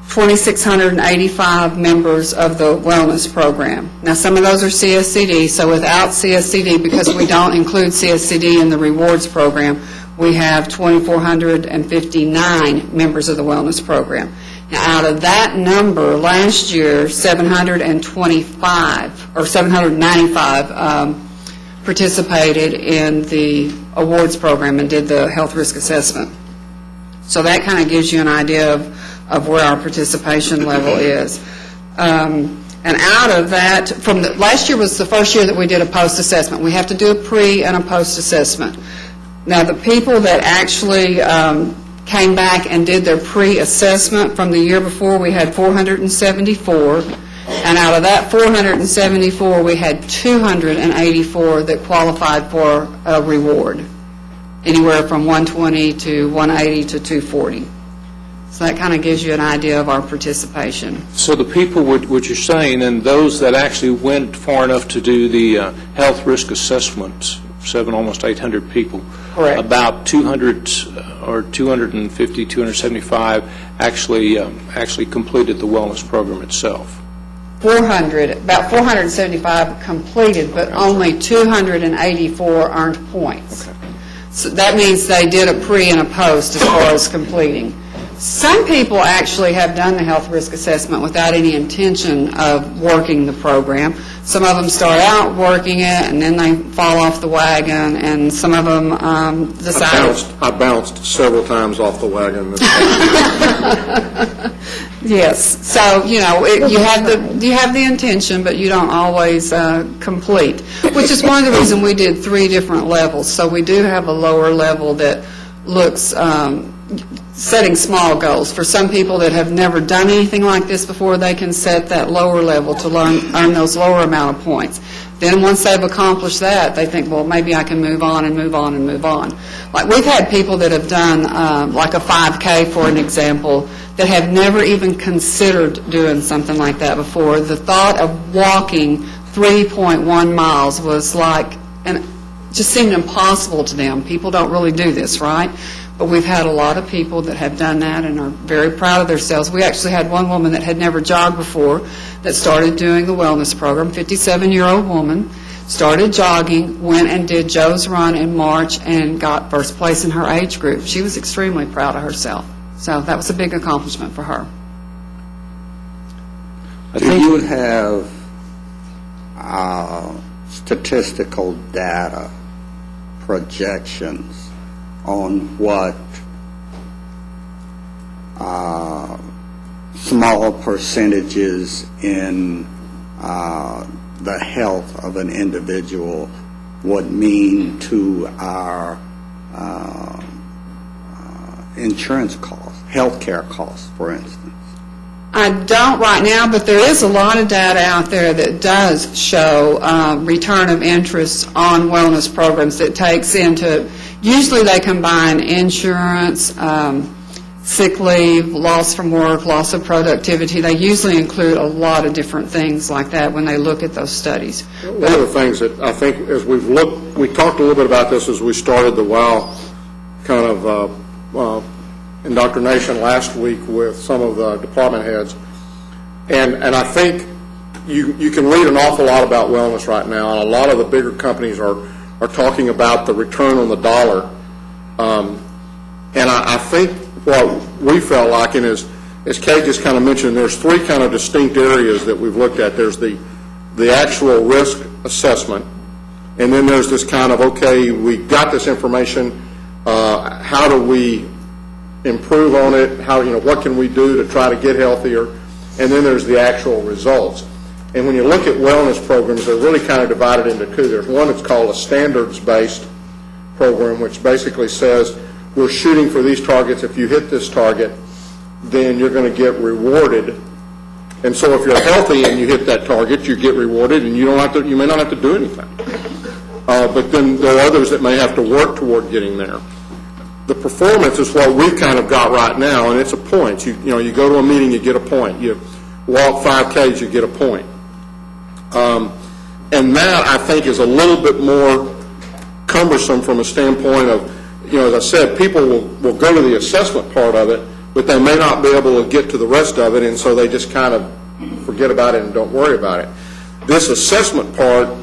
2,685 members of the wellness program. Now, some of those are CSCD, so without CSCD, because we don't include CSCD in the rewards program, we have 2,459 members of the wellness program. Now, out of that number, last year, 795 participated in the awards program and did the health risk assessment. So that kind of gives you an idea of where our participation level is. And out of that, last year was the first year that we did a post-assessment. We have to do a pre and a post-assessment. Now, the people that actually came back and did their pre-assessment from the year before, we had 474, and out of that 474, we had 284 that qualified for a reward, anywhere from 120 to 180 to 240. So that kind of gives you an idea of our participation. So the people, what you're saying, and those that actually went far enough to do the health risk assessment, almost 800 people, correct, about 200 or 250, 275 actually completed the wellness program itself. About 475 completed, but only 284 earned points. Okay. So that means they did a pre and a post as far as completing. Some people actually have done the health risk assessment without any intention of working the program. Some of them start out working it, and then they fall off the wagon, and some of them decide... I bounced several times off the wagon. Yes. So, you have the intention, but you don't always complete, which is one of the reasons we did 3 different levels. So we do have a lower level that looks... setting small goals. For some people that have never done anything like this before, they can set that lower level to earn those lower amount of points. Then once they've accomplished that, they think, well, maybe I can move on and move on and move on. Like we've had people that have done like a 5K, for an example, that have never even considered doing something like that before. The thought of walking 3.1 miles was like, and just seemed impossible to them. People don't really do this, right? But we've had a lot of people that have done that and are very proud of themselves. We actually had one woman that had never jogged before that started doing the wellness program, 57-year-old woman, started jogging, went and did Joe's Run in March, and got first place in her age group. She was extremely proud of herself. So that was a big accomplishment for her. Do you have statistical data, projections on what small percentages in the health of an individual would mean to our insurance costs, health care costs, for instance? I don't right now, but there is a lot of data out there that does show return of interest on wellness programs that takes into, usually they combine insurance, sick leave, loss from work, loss of productivity. They usually include a lot of different things like that when they look at those studies. One of the things that I think as we've looked, we talked a little bit about this as we started the WOW kind of indoctrination last week with some of the department heads. And I think you can read an awful lot about wellness right now, and a lot of the bigger companies are talking about the return on the dollar. And I think what we felt like, and as Kate just kind of mentioned, there's three kind of distinct areas that we've looked at. There's the actual risk assessment, and then there's this kind of, okay, we got this information, how do we improve on it, what can we do to try to get healthier, and then there's the actual results. And when you look at wellness programs, they're really kind of divided into two. There's one that's called a standards-based program, which basically says we're shooting for these targets. If you hit this target, then you're going to get rewarded. And so if you're healthy and you hit that target, you get rewarded, and you may not have to do anything. But then there are others that may have to work toward getting there. The performance is what we've kind of got right now, and it's a point. You go to a meeting, you get a point. You walk 5Ks, you get a point. And that, I think, is a little bit more cumbersome from a standpoint of, as I said, people will go to the assessment part of it, but they may not be able to get to the rest of it, and so they just kind of forget about it and don't worry about it. This assessment part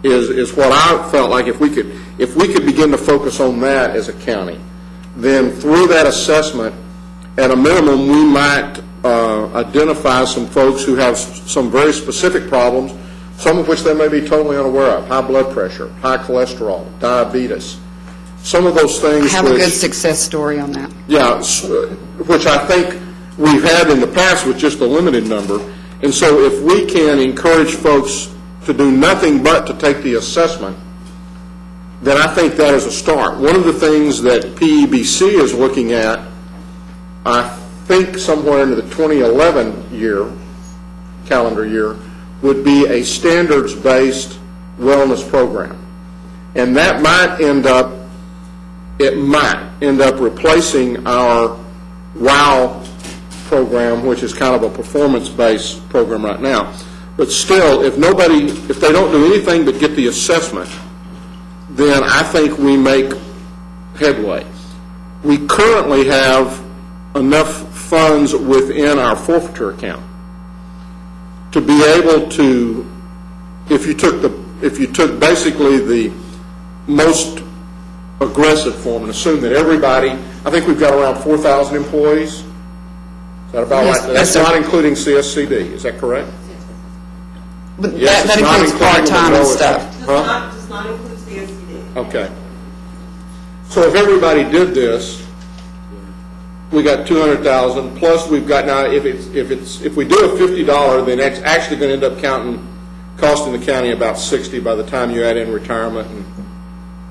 is what I felt like if we could begin to focus on that as a county, then through that assessment, at a minimum, we might identify some folks who have some very specific problems, some of which they may be totally unaware of: high blood pressure, high cholesterol, diabetes. Some of those things. I have a good success story on that. Yeah, which I think we've had in the past with just a limited number. And so if we can encourage folks to do nothing but to take the assessment, then I think that is a start. One of the things that PEBC is looking at, I think somewhere into the 2011 calendar year, would be a standards-based wellness program. And that might end up replacing our WOW program, which is kind of a performance-based program right now. But still, if they don't do anything but get the assessment, then I think we make headway. We currently have enough funds within our forfeiture account to be able to, if you took basically the most aggressive form and assume that everybody, I think we've got around 4,000 employees. Is that about right? That's not including CSCD. Is that correct? But that includes part-time and stuff. Does not include CSCD. Okay. So if everybody did this, we got 200,000 plus we've got now. If we do a $50, then it's actually going to end up costing the county about 60 by the time you add in retirement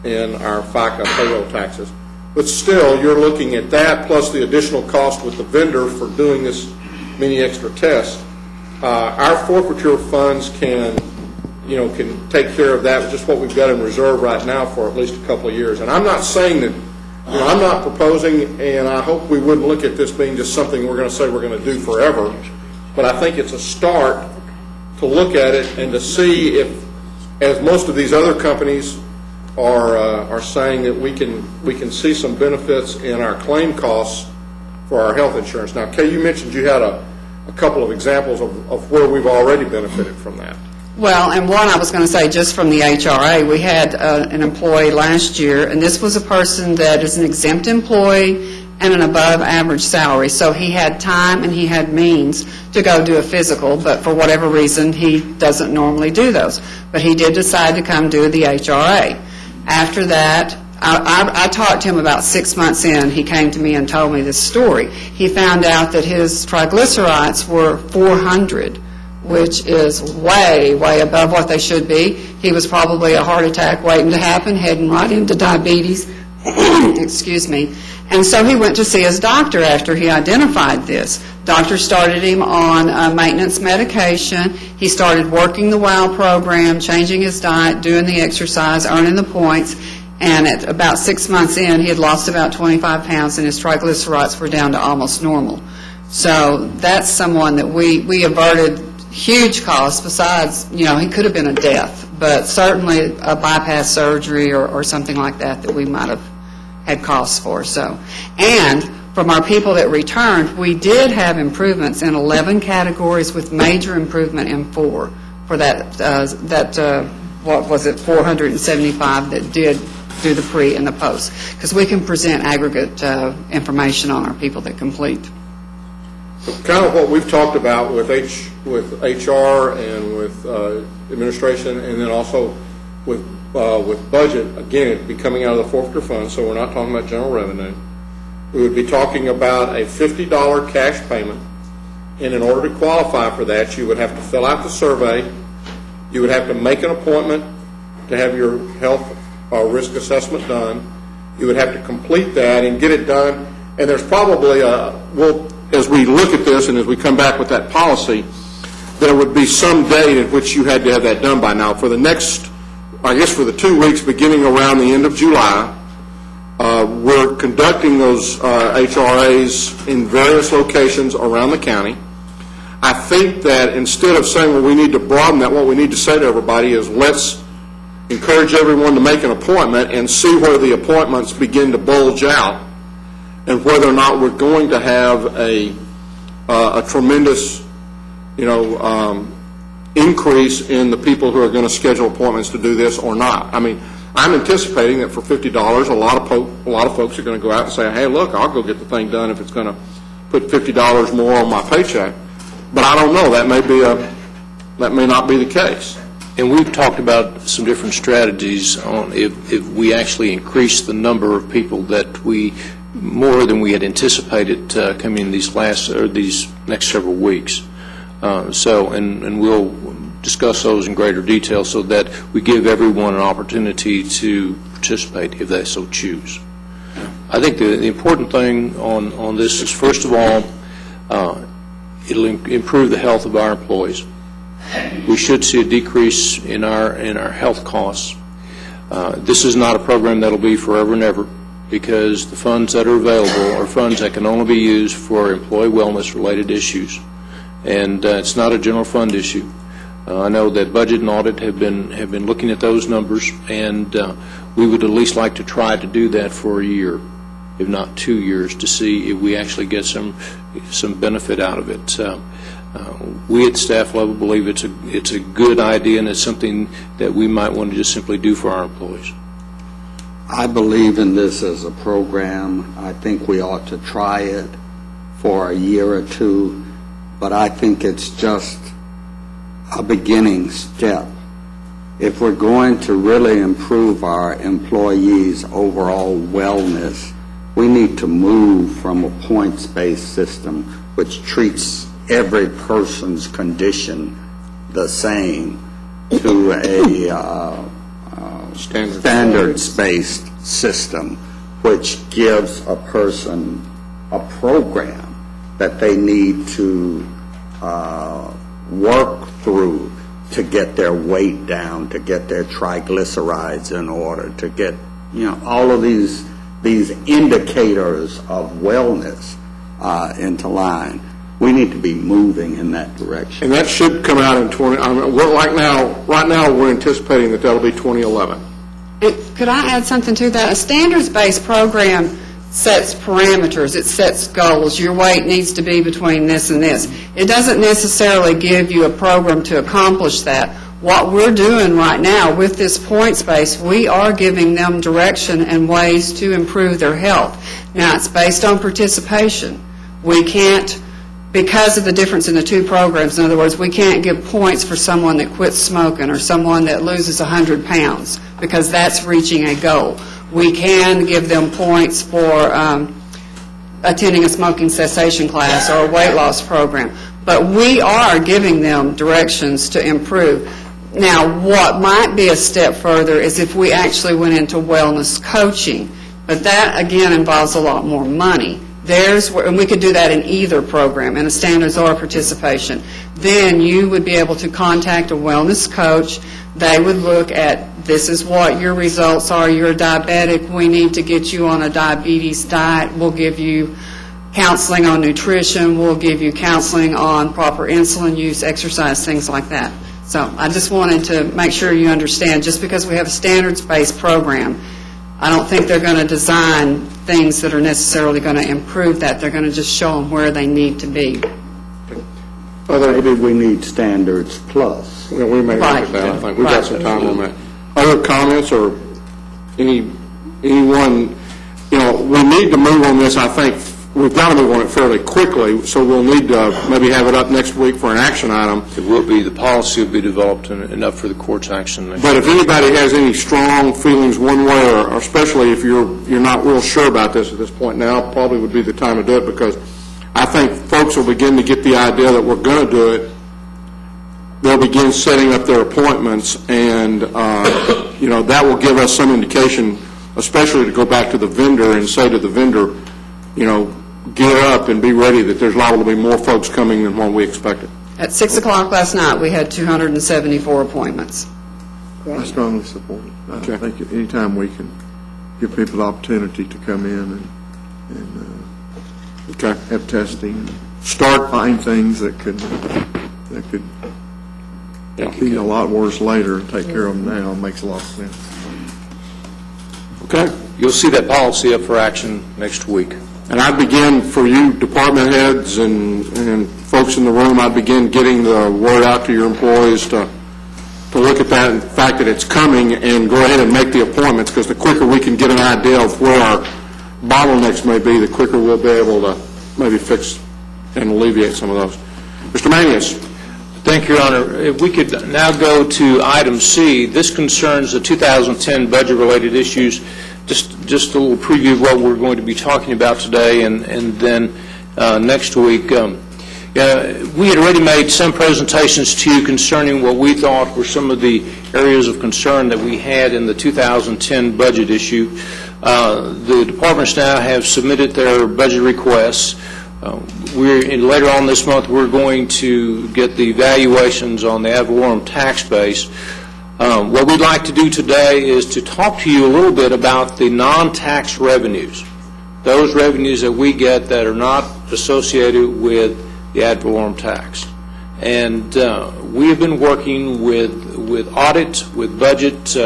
and our FICA payroll taxes. But still, you're looking at that plus the additional cost with the vendor for doing this many extra tests. Our forfeiture funds can take care of that with just what we've got in reserve right now for at least a couple of years. And I'm not saying that, I'm not proposing, and I hope we wouldn't look at this being just something we're going to say we're going to do forever, but I think it's a start to look at it and to see if, as most of these other companies are saying that we can see some benefits in our claim costs for our health insurance. Now, Kay, you mentioned you had a couple of examples of where we've already benefited from that. Well, and one I was going to say, just from the HRA, we had an employee last year, and this was a person that is an exempt employee and an above-average salary. So he had time and he had means to go do a physical, but for whatever reason, he doesn't normally do those. But he did decide to come do the HRA. After that, I talked to him about 6 months in. He came to me and told me this story. He found out that his triglycerides were 400, which is way, way above what they should be. He was probably a heart attack waiting to happen, heading right into diabetes. Excuse me. And so he went to see his doctor after he identified this. Doctor started him on maintenance medication. He started working the WOW program, changing his diet, doing the exercise, earning the points. And at about 6 months in, he had lost about 25 pounds, and his triglycerides were down to almost normal. So that's someone that we averted huge costs. Besides, he could have been a death, but certainly a bypass surgery or something like that we might have had costs for. So, and from our people that returned, we did have improvements in 11 categories, with major improvement in 4 for that what was it, 475 that did do the pre and the post, because we can present aggregate information on our people that complete. Kind of what we've talked about with HR and with administration, and then also with budget. Again, it'd be coming out of the forfeiture fund, so we're not talking about general revenue. We would be talking about a $50 cash payment, and in order to qualify for that, you would have to fill out the survey. You would have to make an appointment to have your health risk assessment done. You would have to complete that and get it done. And there's probably as we look at this and as we come back with that policy, there would be some date at which you had to have that done by now. For the next, I guess for the 2 weeks beginning around the end of July, we're conducting those HRAs in various locations around the county. I think that instead of saying, well, we need to broaden that, what we need to say to everybody is, let's encourage everyone to make an appointment and see where the appointments begin to bulge out, and whether or not we're going to have a tremendous, increase in the people who are going to schedule appointments to do this or not. I mean, I'm anticipating that for $50, a lot of folks are going to go out and say, hey, look, I'll go get the thing done if it's going to put $50 more on my paycheck. But I don't know. That may not be the case. And we've talked about some different strategies on if we actually increase the number of people that more than we had anticipated coming in these next several weeks. And we'll discuss those in greater detail so that we give everyone an opportunity to participate if they so choose. I think the important thing on this is, first of all, it'll improve the health of our employees. We should see a decrease in our health costs. This is not a program that will be forever and ever, because the funds that are available are funds that can only be used for employee wellness-related issues, and it's not a general fund issue. I know that Budget and Audit have been looking at those numbers, and we would at least like to try to do that for a year, if not 2 years, to see if we actually get some benefit out of it. We at the staff level believe it's a good idea, and it's something that we might want to just simply do for our employees. I believe in this as a program. I think we ought to try it for a year or two, but I think it's just a beginning step. If we're going to really improve our employees' overall wellness, we need to move from a points-based system, which treats every person's condition the same, to a standards-based system, which gives a person a program that they need to work through to get their weight down, to get their triglycerides in order, to get all of these indicators of wellness into line. We need to be moving in that direction. And that should come out in right now we're anticipating that'll be 2011. Could I add something to that? A standards-based program sets parameters, it sets goals. Your weight needs to be between this and this. It doesn't necessarily give you a program to accomplish that. What we're doing right now with this points base, we are giving them direction and ways to improve their health. Now, it's based on participation. We can't, because of the difference in the two programs, in other words, we can't give points for someone that quits smoking or someone that loses 100 pounds, because that's reaching a goal. We can give them points for attending a smoking cessation class or a weight loss program, but we are giving them directions to improve. Now, what might be a step further is if we actually went into wellness coaching, but that, again, involves a lot more money. And we could do that in either program, in a standards or participation. Then you would be able to contact a wellness coach. They would look at, this is what your results are. You're diabetic. We need to get you on a diabetes diet. We'll give you counseling on nutrition. We'll give you counseling on proper insulin use, exercise, things like that. So I just wanted to make sure you understand, just because we have a standards-based program, I don't think they're going to design things that are necessarily going to improve that. They're going to just show them where they need to be. Maybe we need standards plus. Yeah, we may look at that, I think. We've got some time on that. Other comments or anyone, we need to move on this. I think we've got to move on it fairly quickly, so we'll need to maybe have it up next week for an action item. It will be, the policy will be developed and up for the court's action next But if anybody has any strong feelings one way, or especially if you're not real sure about this at this point now, probably would be the time to do it, because I think folks will begin to get the idea that we're going to do it. They'll begin setting up their appointments, and that will give us some indication, especially to go back to the vendor and say to the vendor, gear up and be ready that there's liable to be more folks coming than what we expected. At 6 o'clock last night, we had 274 appointments. I strongly support it. I think anytime we can give people the opportunity to come in and have testing, start find things that could be a lot worse later and take care of them now makes a lot of sense. Okay. You'll see that policy up for action next week. And I'd begin, for you department heads and folks in the room, I'd begin getting the word out to your employees to look at that, and the fact that it's coming, and go ahead and make the appointments, because the quicker we can get an idea of where our bottlenecks may be, the quicker we'll be able to maybe fix and alleviate some of those. Mr. Manius. Thank you, Your Honor. If we could now go to item C. This concerns the 2010 budget-related issues. Just a little preview of what we're going to be talking about today, and then next week. We had already made some presentations to you concerning what we thought were some of the areas of concern that we had in the 2010 budget issue. The departments now have submitted their budget requests. Later on this month, we're going to get the evaluations on the ad valorem tax base. What we'd like to do today is to talk to you a little bit about the non-tax revenues, those revenues that we get that are not associated with the ad valorem tax. And we have been working with audit, with budget,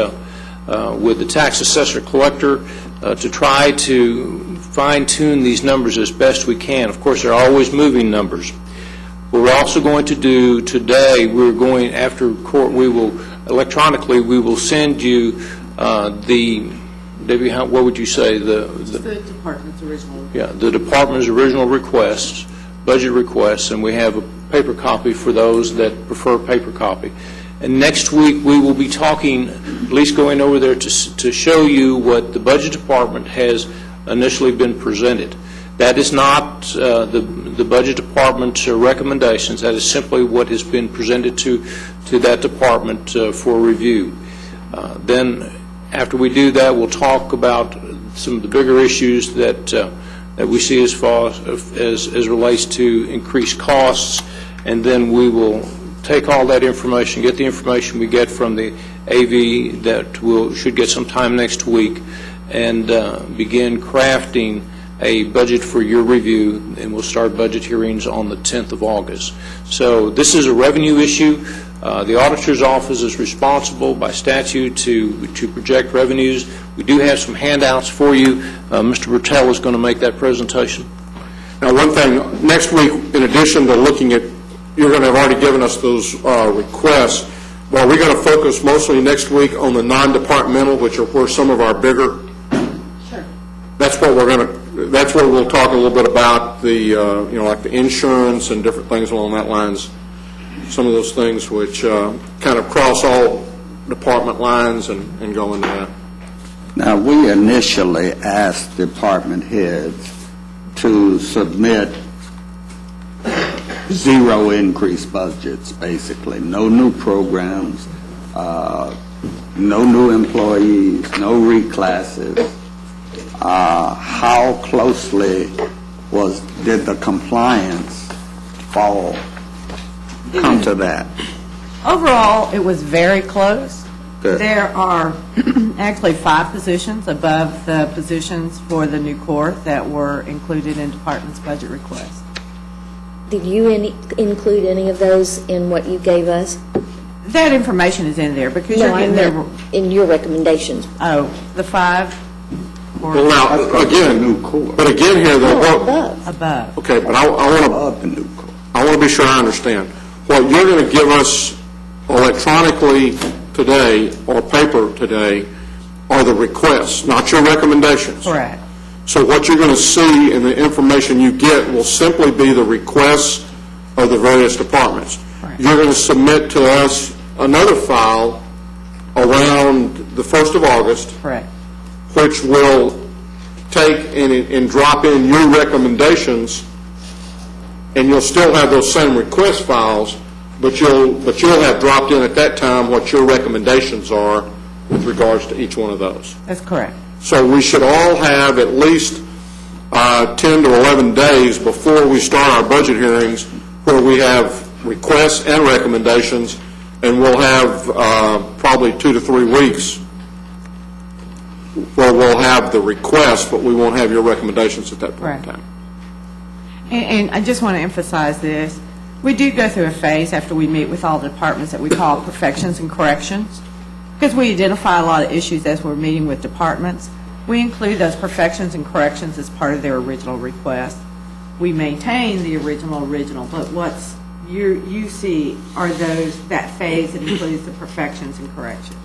with the tax assessor collector to try to fine-tune these numbers as best we can. Of course, they're always moving numbers. What we're also going to do today, after court, electronically, we will send you Debbie, what would you say? The department's original. Yeah, the department's original requests, budget requests, and we have a paper copy for those that prefer paper copy. And next week, we will be talking, at least going over there to show you what the budget department has initially been presented. That is not the budget department's recommendations. That is simply what has been presented to that department for review. Then, after we do that, we'll talk about some of the bigger issues that we see as far as relates to increased costs, and then we will take all that information, get the information we get from the AV that should get some time next week, and begin crafting a budget for your review, and we'll start budget hearings on the 10th of August. So this is a revenue issue. The auditor's office is responsible by statute to project revenues. We do have some handouts for you. Mr. Bertel is going to make that presentation. Now, one thing, next week, in addition to looking at, you're going to have already given us those requests, but we're going to focus mostly next week on the non-departmental, which are where some of our bigger. Sure. That's what that's where we'll talk a little bit about the, like the insurance and different things along that lines. Some of those things which kind of cross all department lines and go into that. Now, we initially asked department heads to submit zero increase budgets, basically. No new programs, no new employees, no reclasses. How closely did the compliance come to that? Overall, it was very close. Good. There are actually 5 positions above the positions for the new Corps that were included in department's budget request. Did you include any of those in what you gave us? That information is in there because No, you're I getting there. meant in your recommendations. Oh, the 5? Well, now, again, but again here, Above. okay, but I want to be sure I understand. What you're going to give us electronically today or paper today are the requests, not your recommendations. Correct. So what you're going to see in the information you get will simply be the requests of the various departments. Right. You're going to submit to us another file around the 1st of August, Correct. which will take and drop in your recommendations, and you'll still have those same request files, but you'll have dropped in at that time what your recommendations are with regards to each one of those. That's correct. So we should all have at least 10 to 11 days before we start our budget hearings where we have requests and recommendations, and we'll have probably 2 to 3 weeks where we'll have the requests, but we won't have your recommendations at that point in time. And I just want to emphasize this. We do go through a phase after we meet with all the departments that we call perfections and corrections, because we identify a lot of issues as we're meeting with departments. We include those perfections and corrections as part of their original request. We maintain the original, but what's you see are that phase that includes the perfections and corrections.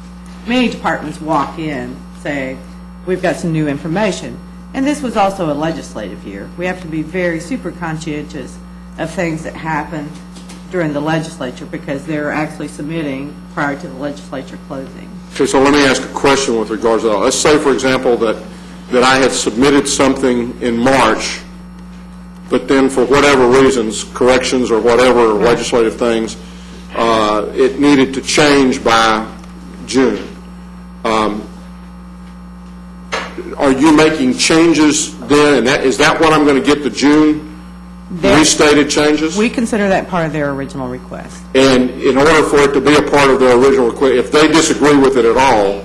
Many departments walk in, say, we've got some new information. And this was also a legislative year. We have to be very super conscientious of things that happen during the legislature because they're actually submitting prior to the legislature closing. Okay, so let me ask a question with regards to that. Let's say, for example, that I had submitted something in March, but then for whatever reasons, corrections or whatever legislative things, it needed to change by June. Are you making changes then? And is that what I'm going to get the June restated changes? We consider that part of their original request. And in order for it to be a part of their original request, if they disagree with it at all,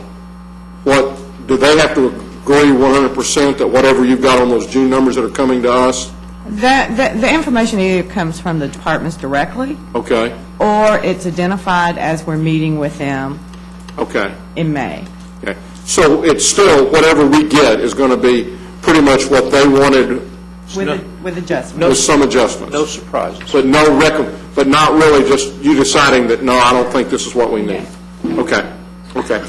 do they have to agree 100% that whatever you've got on those June numbers that are coming to us? The information either comes from the departments directly, Okay. or it's identified as we're meeting with them Okay. in May. Okay. So it's still, whatever we get is going to be pretty much what they wanted With adjustments. with some adjustments. No surprises. But but not really just you deciding that, no, I don't think this is what we need. Okay. Okay.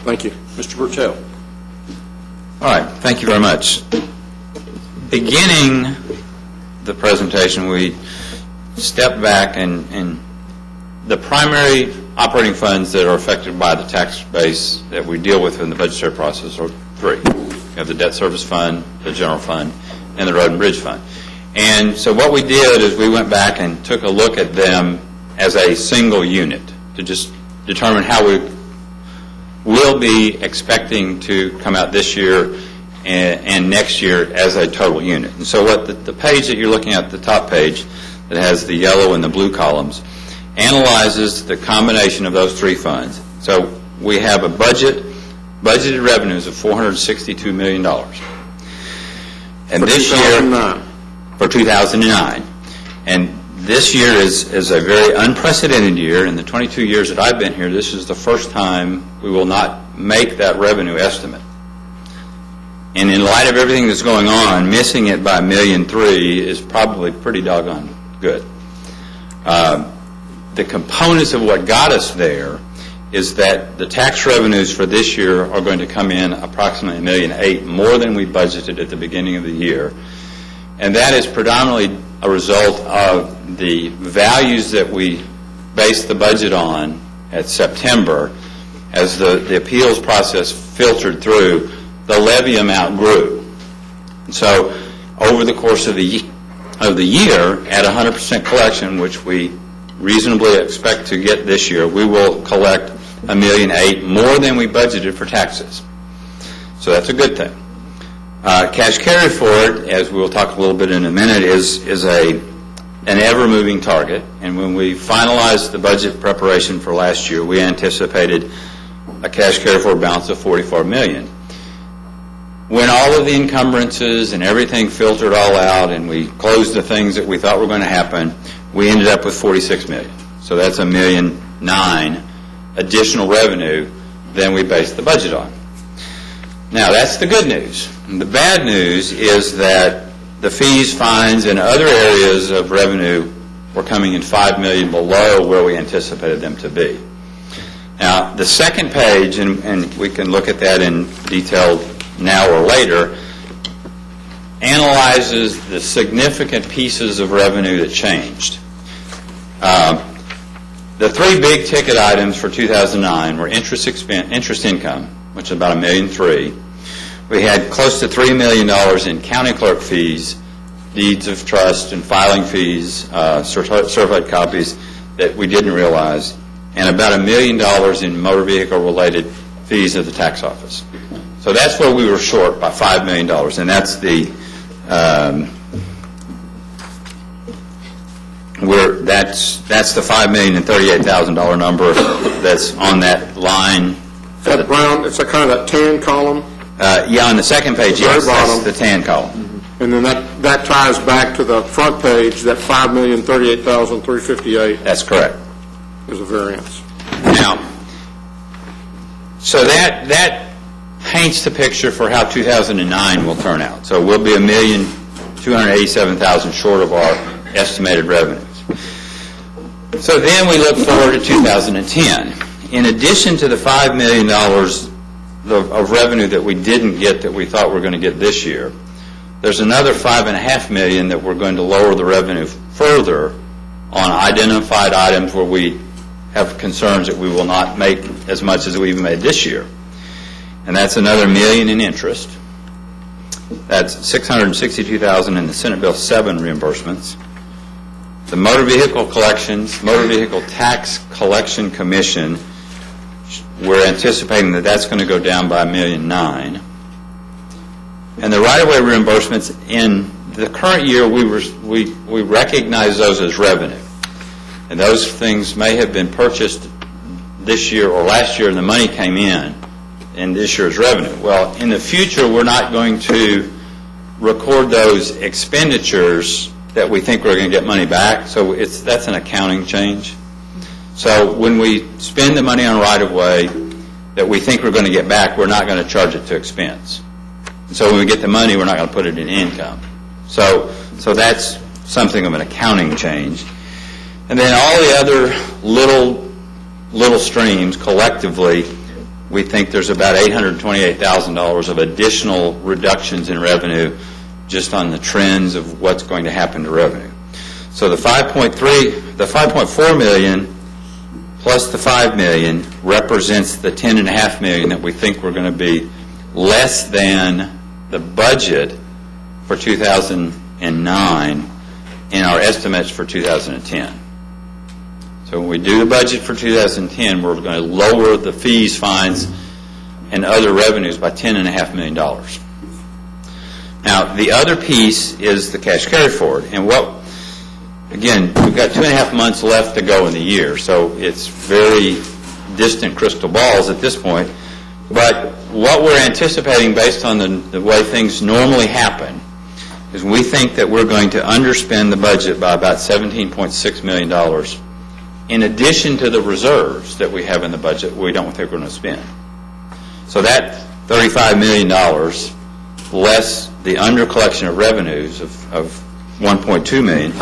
Thank you. Mr. Bertel. All right, thank you very much. Beginning the presentation, we stepped back and the primary operating funds that are affected by the tax base that we deal with in the budgetary process are 3. We have the debt service fund, the general fund, and the road and bridge fund. And so what we did is we went back and took a look at them as a single unit to just determine how we will be expecting to come out this year and next year as a total unit. And so what the page that you're looking at, the top page that has the yellow and the blue columns, analyzes the combination of those 3 funds. So we have budgeted revenues of $462 million. And For this 2009. year, for 2009. And this year is a very unprecedented year. In the 22 years that I've been here, this is the first time we will not make that revenue estimate. And in light of everything that's going on, missing it by $1.3 million is probably pretty doggone good. The components of what got us there is that the tax revenues for this year are going to come in approximately $1.8 million more than we budgeted at the beginning of the year. And that is predominantly a result of the values that we based the budget on at September. As the appeals process filtered through, the levy amount grew. And so over the course of the year, at 100% collection, which we reasonably expect to get this year, we will collect $1.8 million more than we budgeted for taxes. So that's a good thing. Cash carry forward, as we'll talk a little bit in a minute, is an ever-moving target. And when we finalized the budget preparation for last year, we anticipated a cash carry forward balance of $44 million. When all of the encumbrances and everything filtered all out and we closed the things that we thought were going to happen, we ended up with $46 million. So that's $1.9 million additional revenue than we based the budget on. Now, that's the good news. And the bad news is that the fees, fines, and other areas of revenue were coming in $5 million below where we anticipated them to be. Now, the second page, and we can look at that in detail now or later, analyzes the significant pieces of revenue that changed. The three big ticket items for 2009 were interest income, which is about $1.3 million. We had close to $3 million in county clerk fees, deeds of trust and filing fees, certified copies that we didn't realize, and about $1 million in motor vehicle related fees at the tax office. So that's where we were short by $5 million, and that's the that's the $5,038,000 number that's on that line. That brown, it's a kind of that tan column. Yeah, on the second page, yes, that's the tan column. Mm-hmm. And then that ties back to the front page, that $5,038,358. That's correct. Is a variance. Now, so that paints the picture for how 2009 will turn out. So we'll be $1,287,000 short of our estimated revenues. So then we look forward to 2010. In addition to the $5 million of revenue that we didn't get that we thought we were going to get this year, there's another $5.5 million that we're going to lower the revenue further on identified items where we have concerns that we will not make as much as we've made this year. And that's another $1 million in interest. That's $662,000 in the Senate Bill 7 reimbursements. The motor vehicle collections, motor vehicle tax collection commission, we're anticipating that that's going to go down by $1.9 million. And the right-of-way reimbursements, in the current year, we recognize those as revenue. And those things may have been purchased this year or last year, and the money came in this year's revenue. Well, in the future, we're not going to record those expenditures that we think we're going to get money back. So that's an accounting change. So when we spend the money on right-of-way that we think we're going to get back, we're not going to charge it to expense. And so when we get the money, we're not going to put it in income. So that's something of an accounting change. And then all the other little streams collectively, we think there's about $828,000 of additional reductions in revenue just on the trends of what's going to happen to revenue. So the $5.4 million plus the $5 million represents the $10.5 million that we think we're going to be less than the budget for 2009 in our estimates for 2010. So when we do the budget for 2010, we're going to lower the fees, fines, and other revenues by $10.5 million. Now, the other piece is the cash carry forward. And again, we've got 2.5 months left to go in the year, so it's very distant crystal balls at this point. But what we're anticipating based on the way things normally happen is we think that we're going to underspend the budget by about $17.6 million in addition to the reserves that we have in the budget we don't think we're going to spend. So that $35 million less the under-collection of revenues of $1.2 million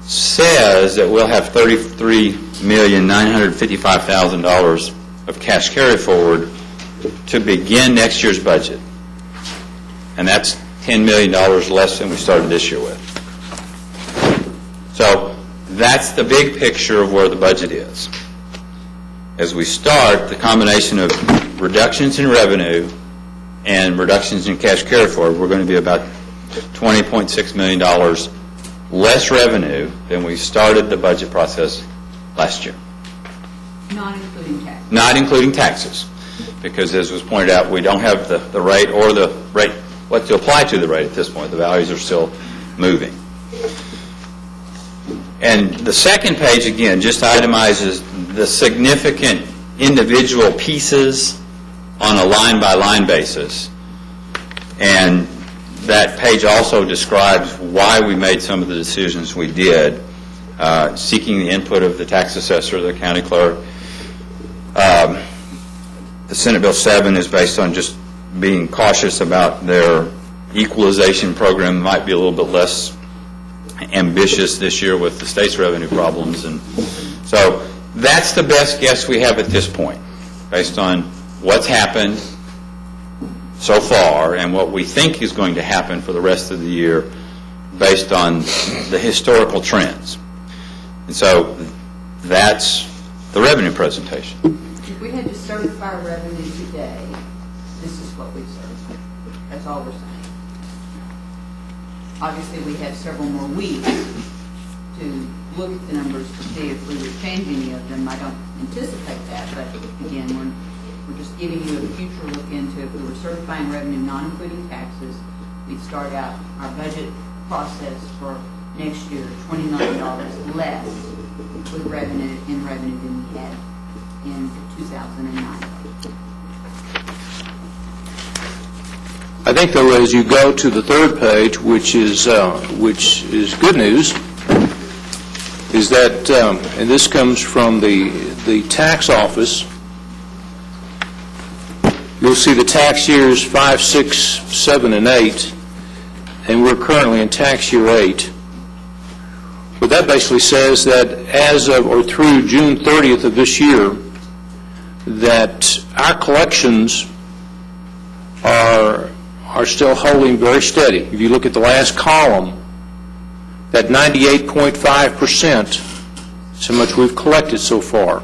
says that we'll have $33,955,000 of cash carry forward to begin next year's budget. And that's $10 million less than we started this year with. So that's the big picture of where the budget is. As we start, the combination of reductions in revenue and reductions in cash carry forward, we're going to be about $20.6 million less revenue than we started the budget process last year. Not including taxes. Not including taxes, because as was pointed out, we don't have the rate or the rate, what to apply to the rate at this point. The values are still moving. And the second page, again, just itemizes the significant individual pieces on a line-by-line basis. And that page also describes why we made some of the decisions we did, seeking the input of the tax assessor, the county clerk. The Senate Bill 7 is based on just being cautious about their equalization program. Might be a little bit less ambitious this year with the state's revenue problems. And so that's the best guess we have at this point, based on what's happened so far and what we think is going to happen for the rest of the year based on the historical trends. And so that's the revenue presentation. If we had to certify revenue today, this is what we'd certify. That's all we're saying. Obviously, we have several more weeks to look at the numbers to see if we would change any of them. I don't anticipate that, but again, we're just giving you a future look into if we were certifying revenue, not including taxes, we'd start out our budget process for next year $20 million less with revenue than we had in 2009. I think, though, as you go to the third page, which is good news, is that, and this comes from the tax office, you'll see the tax years 5, 6, 7, and 8, and we're currently in tax year 8. But that basically says that as of or through June 30th of this year, that our collections are still holding very steady. If you look at the last column, that 98.5% is how much we've collected so far.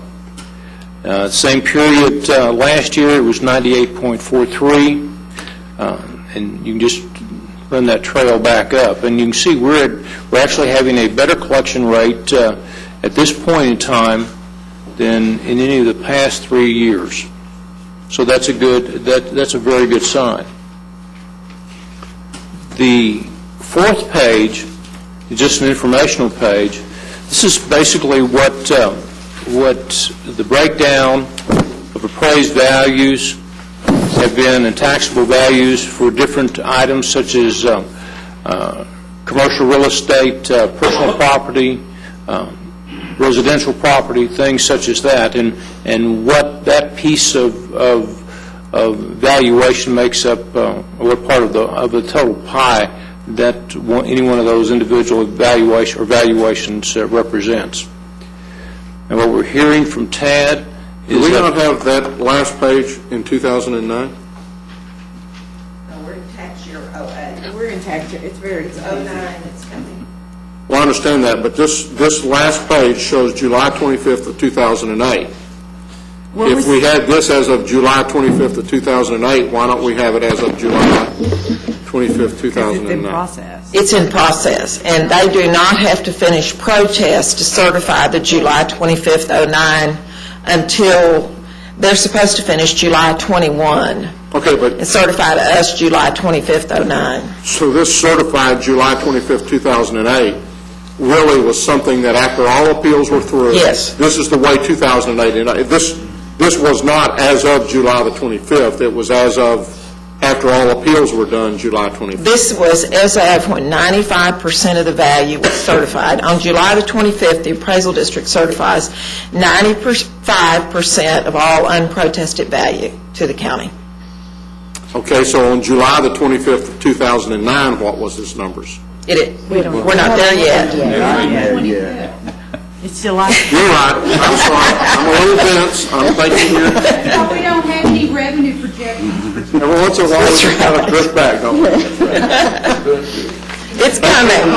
Same period last year, it was 98.43, and you can just run that trail back up, and you can see we're actually having a better collection rate at this point in time than in any of the past 3 years. So that's a very good sign. The fourth page is just an informational page. This is basically what the breakdown of appraised values have been and taxable values for different items such as commercial real estate, personal property, residential property, things such as that, and what that piece of valuation makes up, what part of the total pie that any one of those individual valuations represents. And what we're hearing from Tad is Do we not have that last page in 2009? No, we're in tax year 08. We're in tax year, it's 09, it's coming. Well, I understand that, but this last page shows July 25th of 2008. If we had this as of July 25th of 2008, why don't we have it as of July 25th, 2009? It's in process. It's in process, and they do not have to finish protests to certify the July 25th, 09 until they're supposed to finish July 21. Okay, but... And certify to us July 25th, 09. So this certified July 25th, 2008 really was something that after all appeals were through... Yes. This is the way 2008... This was not as of July the 25th. It was as of after all appeals were done, July 25th? This was as of when 95% of the value was certified. On July the 25th, the appraisal district certifies 95% of all unprotested value to the county. Okay, so on July the 25th of 2009, what was this numbers? We're not there yet. It's July. You're right. I'm sorry. I'm a little dense. I'm thinking here. We don't have any revenue projections. Every once in a while, we kind of drift back, don't we? It's coming.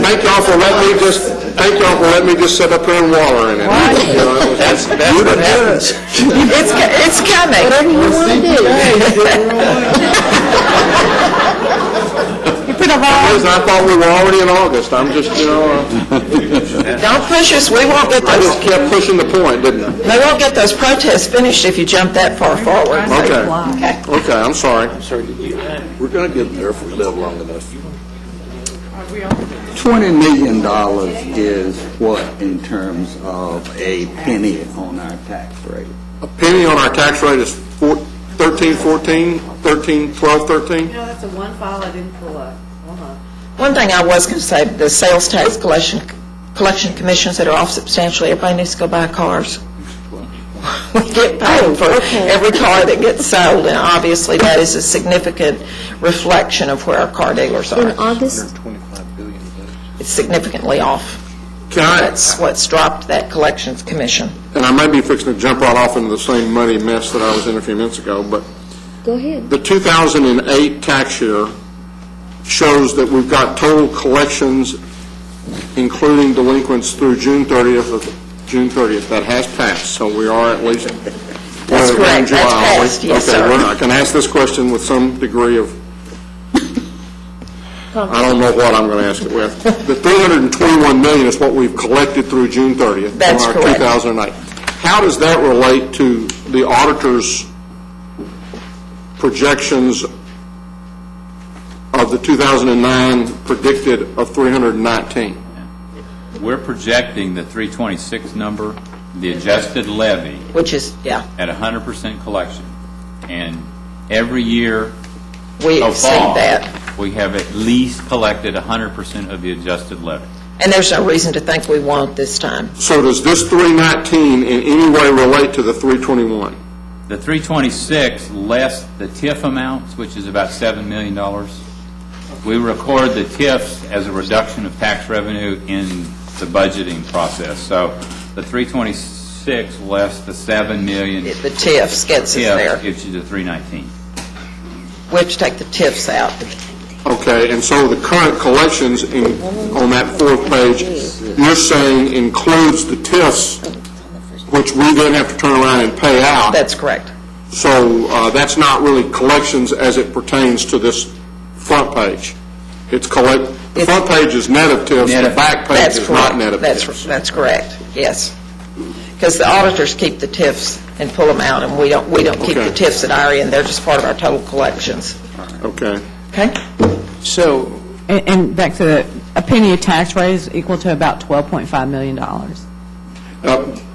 Thank y'all for letting me just sit up here and waller in it. That's what happens. It's coming. Whatever you want to do. I thought we were already in August. I'm just, Don't push us. We won't get I those. just kept pushing the point, didn't I? They won't get those protests finished if you jump that far forward. Okay, I'm sorry. We're going to get there if we live long enough. $20 million is what in terms of a penny on our tax rate? A penny on our tax rate is 13, 14, 13, 12, 13? That's a one file I didn't pull up. Hold on. One thing I was going to say, the sales tax collection commissions that are off substantially, everybody needs to go buy cars. We get paid for every car that gets sold, and obviously that is a significant reflection of where our car dealers are. In August, It's significantly off. That's what's dropped that collections commission. And I may be fixing to jump right off into the same muddy mess that I was in a few minutes ago, but go ahead. the 2008 tax year shows that we've got total collections, including delinquents through June 30th. That has passed, so we are at least. That's correct. That's passed, yes, okay, sir. I can ask this question with some degree of. I don't know what I'm going to ask it with. The $321 million is what we've collected through June 30th. That's on our correct. 2008. How does that relate to the auditor's projections of the 2009 predicted of 319? We're projecting the 326 number, the adjusted levy, Which is, yeah, at 100% collection. And every year we so exceed far, that. we have at least collected 100% of the adjusted levy. And there's no reason to think we won't this time. So does this 319 in any way relate to the 321? The 326 less the TIF amounts, which is about $7 million. We record the TIFs as a reduction of tax revenue in the budgeting process. So the 326 less the $7 million. The TIFs gets us there. Gives you the 319. We have to take the TIFs out. Okay, and so the current collections on that fourth page, you're saying includes the TIFs, which we then have to turn around and pay out. That's correct. So that's not really collections as it pertains to this front page. The front page is net of TIFs, the back page is not net of TIFs. That's correct, yes. Because the auditors keep the TIFs and pull them out, and we don't keep the TIFs at our end. They're just part of our total collections. Okay. Okay? So, And back to a penny of tax rate is equal to about $12.5 million.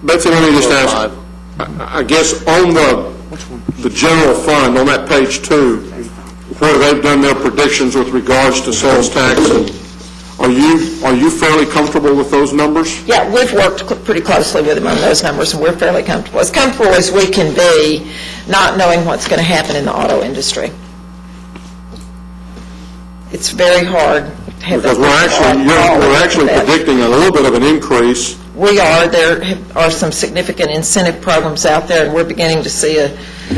Betsy, let me just ask, I guess on the general fund, on that page 2, where they've done their predictions with regards to sales tax, are you fairly comfortable with those numbers? Yeah, we've worked pretty closely with them on those numbers, and we're fairly comfortable. As comfortable as we can be, not knowing what's going to happen in the auto industry. It's very hard to have Because we're actually predicting a little bit of an increase. We are. There are some significant incentive programs out there, and we're beginning to see a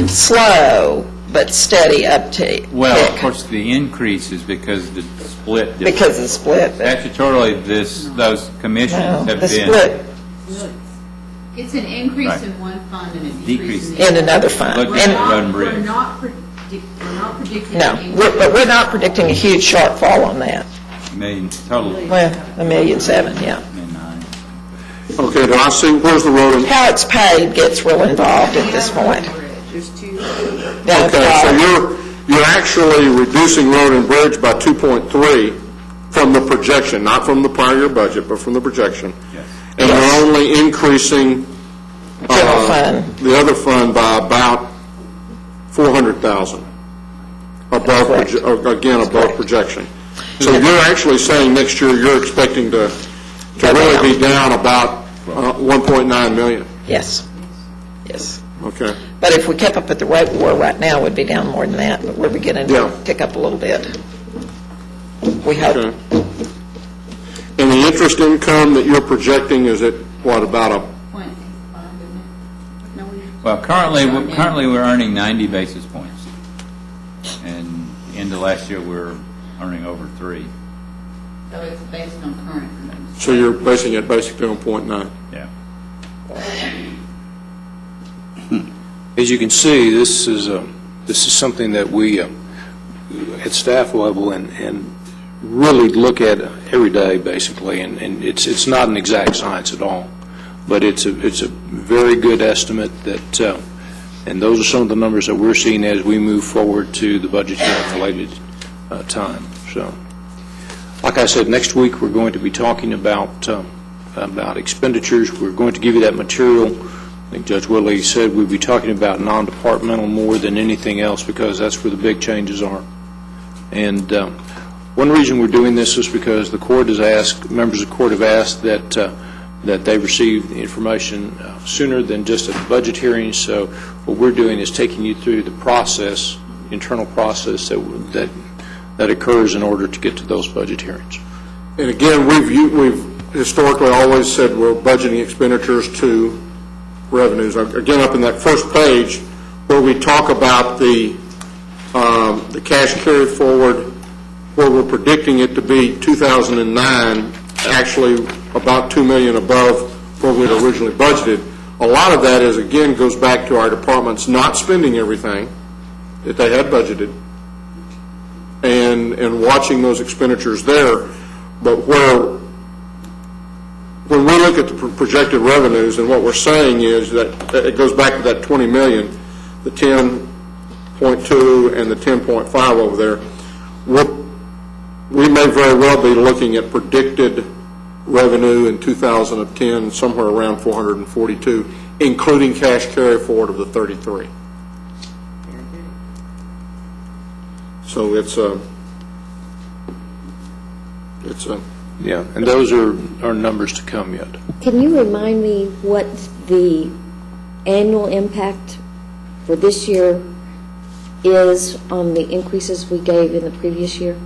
slow but steady uptick. Well, of course, the increase is because the split. Because of the split. Statutorily, those commissions have been. The split. It's an increase Right. in one fund and a Decrease decrease in another fund. Look at the road and bridge. We're not predicting No, an increase. but we're not predicting a huge shortfall on that. Million total. Well, $1.7 million, yeah. Okay, do I see, where's the road? How it's paid gets real involved at this point. Down at the Okay, so bottom. you're actually reducing road and bridge by 2.3 from the projection, not from the prior year budget, but from the projection. Yes. And you're only increasing General fund. the other fund by about $400,000. above, above projection. So you're actually saying next year you're expecting to really be down about 1.9 million? Yes. Yes. Okay. But if we kept up at the rate we were right now, we'd be down more than that, but we're beginning to pick up a little bit. We hope. Okay. And the interest income that you're projecting is at, what, about a... Well, currently we're earning 90 basis points. And into last year, we're earning over 3. So it's based on current. So you're basing it basically on 0.9? Yeah. As you can see, this is something that we, at staff level, and really look at every day, basically, and it's not an exact science at all, but it's a very good estimate that, and those are some of the numbers that we're seeing as we move forward to the budget related time. So, like I said, next week we're going to be talking about expenditures. We're going to give you that material. I think Judge Whitley said we'd be talking about non-departmental more than anything else because that's where the big changes are. And one reason we're doing this is because the court has asked, members of the court have asked that they receive the information sooner than just at the budget hearing. So what we're doing is taking you through the process, internal process that occurs in order to get to those budget hearings. And again, we've historically always said we're budgeting expenditures to revenues. Again, up in that first page where we talk about the cash carry forward, where we're predicting it to be 2009, actually about $2 million above what we'd originally budgeted. A lot of that is, again, goes back to our departments not spending everything that they had budgeted and watching those expenditures there. But when we look at the projected revenues, and what we're saying is that it goes back to that 20 million, the 10.2 and the 10.5 over there. We may very well be looking at predicted revenue in 2010 somewhere around 442, including cash carry forward of the 33. So it's yeah, and those are numbers to come yet. Can you remind me what the annual impact for this year is on the increases we gave in the previous year?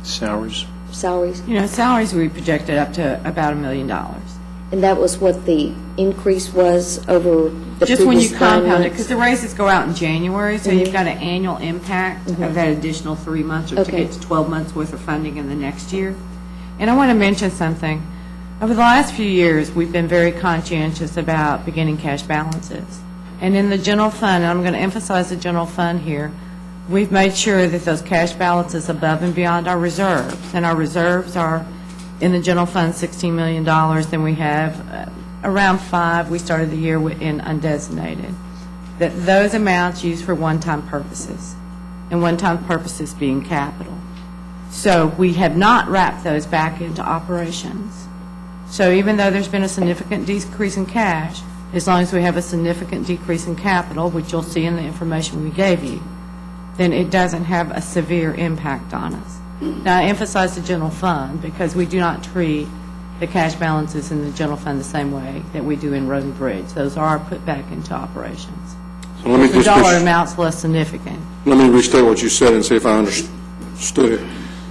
Salaries? Salaries? You know, salaries we projected up to about $1 million. And that was what the increase was over the Just when you previous 9 compound it, months? because the raises go out in January, so you've got an annual impact of that additional 3 months, or to Okay. get to 12 months worth of funding in the next year. And I want to mention something. Over the last few years, we've been very conscientious about beginning cash balances. And in the general fund, and I'm going to emphasize the general fund here, we've made sure that those cash balances above and beyond our reserves, and our reserves are in the general fund $16 million, then we have around 5 we started the year with in undesignated, that those amounts used for one-time purposes, and one-time purposes being capital. So we have not wrapped those back into operations. So even though there's been a significant decrease in cash, as long as we have a significant decrease in capital, which you'll see in the information we gave you, then it doesn't have a severe impact on us. Now, I emphasize the general fund because we do not treat the cash balances in the general fund the same way that we do in road and bridge. Those are put back into operations. So let me The just dollar amount's less significant. let me restate what you said and see if I understood it.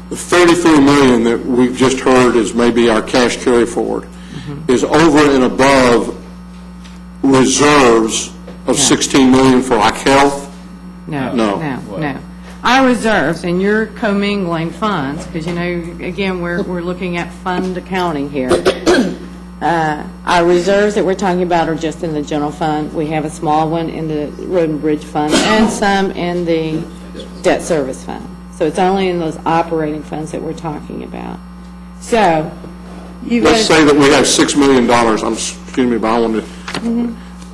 The 33 million that we've just heard is maybe our cash carry forward is over and above reserves of 16 million for like health. No. Our reserves, and you're commingling funds, because, you know, again, we're looking at fund accounting here. Our reserves that we're talking about are just in the general fund. We have a small one in the road and bridge fund and some in the debt service fund. So it's only in those operating funds that we're talking about. So, Let's say that we have $6 million. Excuse me, but I wanted to...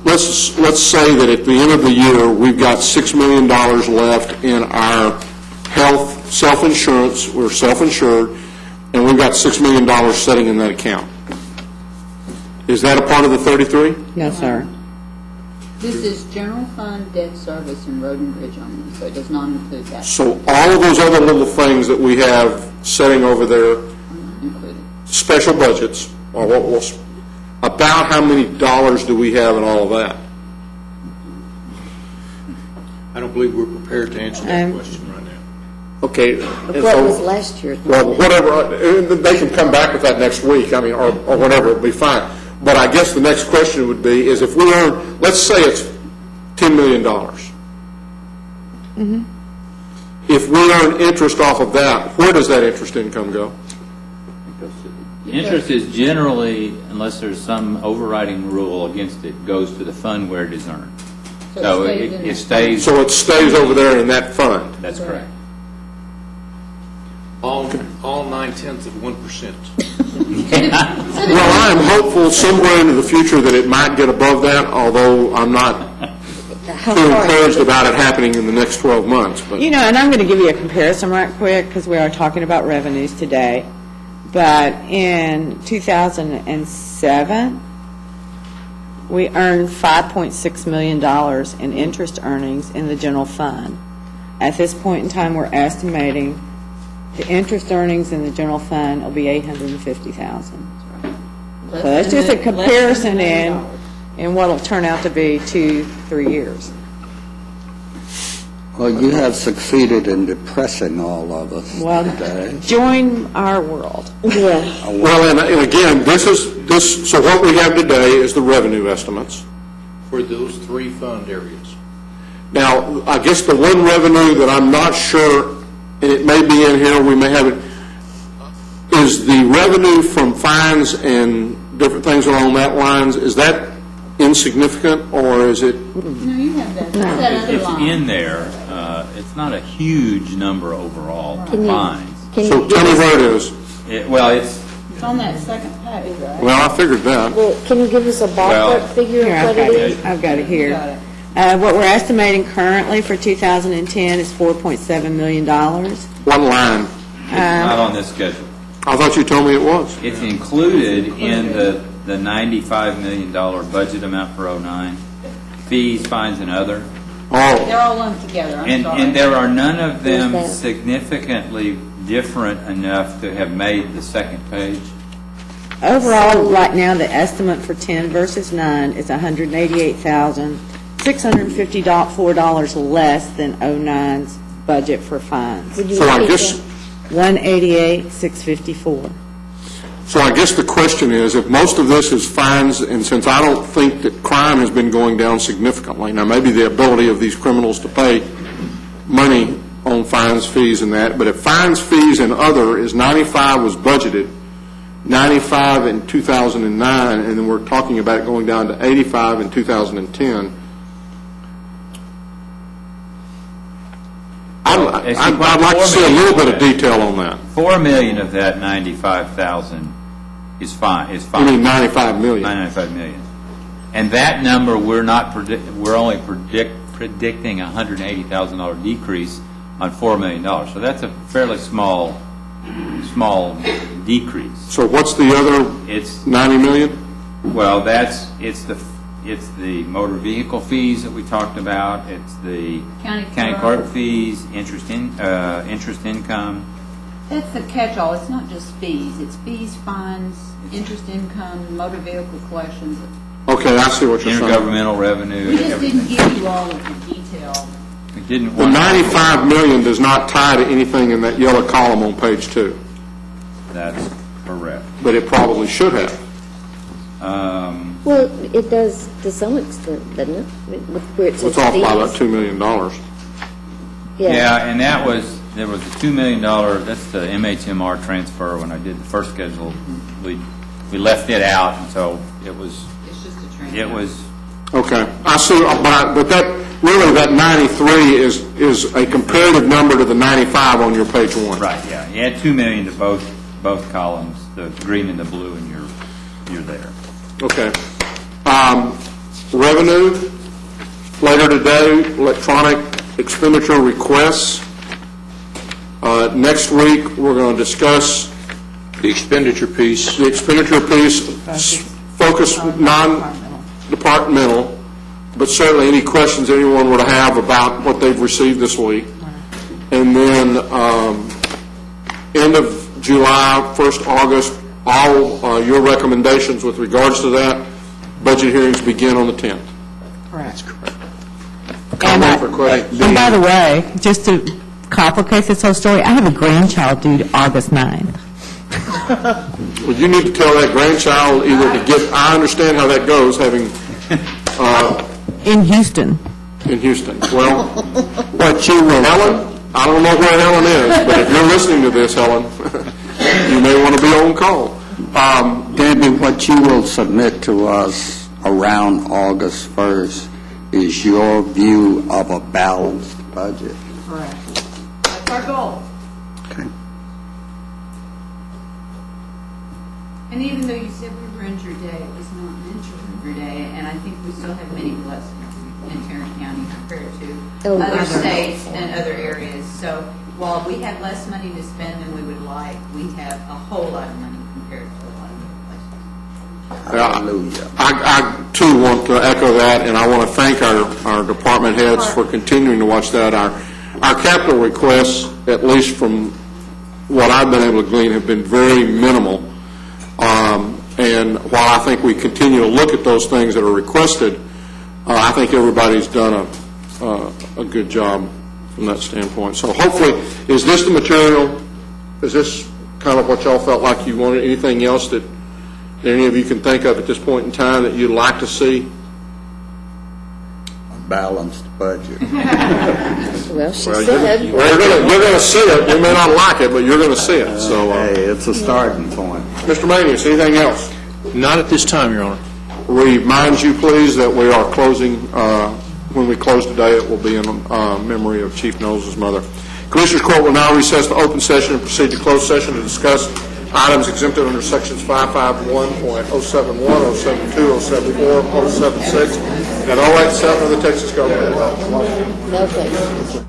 Let's say that at the end of the year, we've got $6 million left in our health self-insurance. We're self-insured, and we've got $6 million sitting in that account. Is that a part of the 33? No, sir. This is general fund, debt service, and road and bridge only, so it does not include that. So all of those other little things that we have sitting over there, special budgets, or about how many dollars do we have in all of that? I don't believe we're prepared to answer that question right now. Okay. What was last year's? Well, whatever, they can come back with that next week, I mean, or whatever, it'll be fine. But I guess the next question would be, is if we earn, let's say it's $10 million. Mm-hmm. If we earn interest off of that, where does that interest income go? Interest is generally, unless there's some overriding rule against it, goes to the fund where it is earned. So it stays. So it stays over there in that fund? That's correct. All 9/10%. Well, I am hopeful somewhere into the future that it might get above that, although I'm not too encouraged about it happening in the next 12 months. But You know, and I'm going to give you a comparison right quick, because we are talking about revenues today. But in 2007, we earned $5.6 million in interest earnings in the general fund. At this point in time, we're estimating the interest earnings in the general fund will be $850,000. So that's just a comparison in what will turn out to be 2-3 years. Well, you have succeeded in depressing all of us today. Join our world. Yeah. Well, and again, so what we have today is the revenue estimates. For those three fund areas. Now, I guess the one revenue that I'm not sure, and it may be in here, we may have it, is the revenue from fines and different things along that lines, is that insignificant, or is it? No, you have that. That's that other It's line. in there. It's not a huge number overall for fines. So tell me where it is. Well, it's It's on that second page, right? Well, I figured that. Well, can you give us a Well, ballpark figure Here, of what it is? I've got it here. Got it. What we're estimating currently for 2010 is $4.7 million. One line. it's not on this schedule. I thought you told me it was. It's included in the $95 million budget amount for '09. Fees, fines, and other. Oh. They're all lumped together, I'm sorry. And there are none of them Where's that? significantly different enough to have made the second page. Overall, right now, the estimate for 10 versus 9 is $188,654 less than 09's budget for fines. Would you So I repeat guess, that? $188,654. so I guess the question is, if most of this is fines, and since I don't think that crime has been going down significantly, now maybe the ability of these criminals to pay money on fines, fees, and that, but if fines, fees, and other is 95 was budgeted, 95 in 2009, and then we're talking about it going down to 85 in 2010, I'd like to see a little bit of detail on that. $4 million of that 95,000 is fine. You mean 95 million? 95 million. And that number, we're only predicting a $180,000 decrease on $4 million. So that's a fairly small decrease. So what's the other It's 90 million? Well, it's the motor vehicle fees that we talked about. It's the County court fees, interest income. That's the catch-all, it's not just fees, it's fees, fines, interest income, motor vehicle collections. Okay, I see what you're saying. Intergovernmental revenue. We just didn't give you all of the detail. We didn't The want 95 million does not tie to anything in that yellow column on page 2, That's correct. but it probably should have. Well, it does to some extent, doesn't it? With where it says It's off by about fees. $2 million. Yeah, and there was a $2 million, that's the MHMR transfer. When I did the first schedule, we left it out, and so it was. It's just a transfer. It was. Okay, I see, but that, really, that 93 is a comparative number to the 95 on your page 1. Right, yeah. You add $2 million to both columns, the green and the blue, and you're there. Okay. Revenue, later today, electronic expenditure requests. Next week, we're going to discuss The expenditure piece. the expenditure piece, focus non-departmental, but certainly any questions anyone would have about what they've received this week. And then end of July, 1st August, all your recommendations with regards to that, budget hearings begin on the 10th. Correct. Comment or question? And by the way, just to complicate this whole story, I have a grandchild due August 9th. Well, you need to tell that grandchild either to get, I understand how that goes, having, In Houston. in Houston. Well, What you will, Helen, I don't know where Helen is, but if you're listening to this, Helen, you may want to be on call. Debbie, what you will submit to us around August 1st is your view of a balanced budget. Correct. That's our goal. Okay. And even though you said we were injured day, it was not an injured day, and I think we still have many blessings in Tarrant County compared to other states and other areas. So while we have less money to spend than we would like, we have a whole lot of money compared to a lot of other places. Hallelujah. I too want to echo that, and I want to thank our department heads for continuing to watch that. Our capital requests, at least from what I've been able to glean, have been very minimal. And while I think we continue to look at those things that are requested, I think everybody's done a good job from that standpoint. So hopefully, is this the material? Is this kind of what y'all felt like you wanted? Anything else that any of you can think of at this point in time that you'd like to see? A balanced budget. Well, she said. You're going to see it. You may not like it, but you're going to see it. So, Hey, it's a starting point. Mr. Manius, anything else? Not at this time, Your Honor. Remind you, please, that we are closing, when we close today, it will be in memory of Chief Knowles' mother. Commissioners Court will now recess to open session and proceed to closed session to discuss items exempted under sections 551.071, 072, 074, 076, and 087 of the Texas Government Law. No, thank you.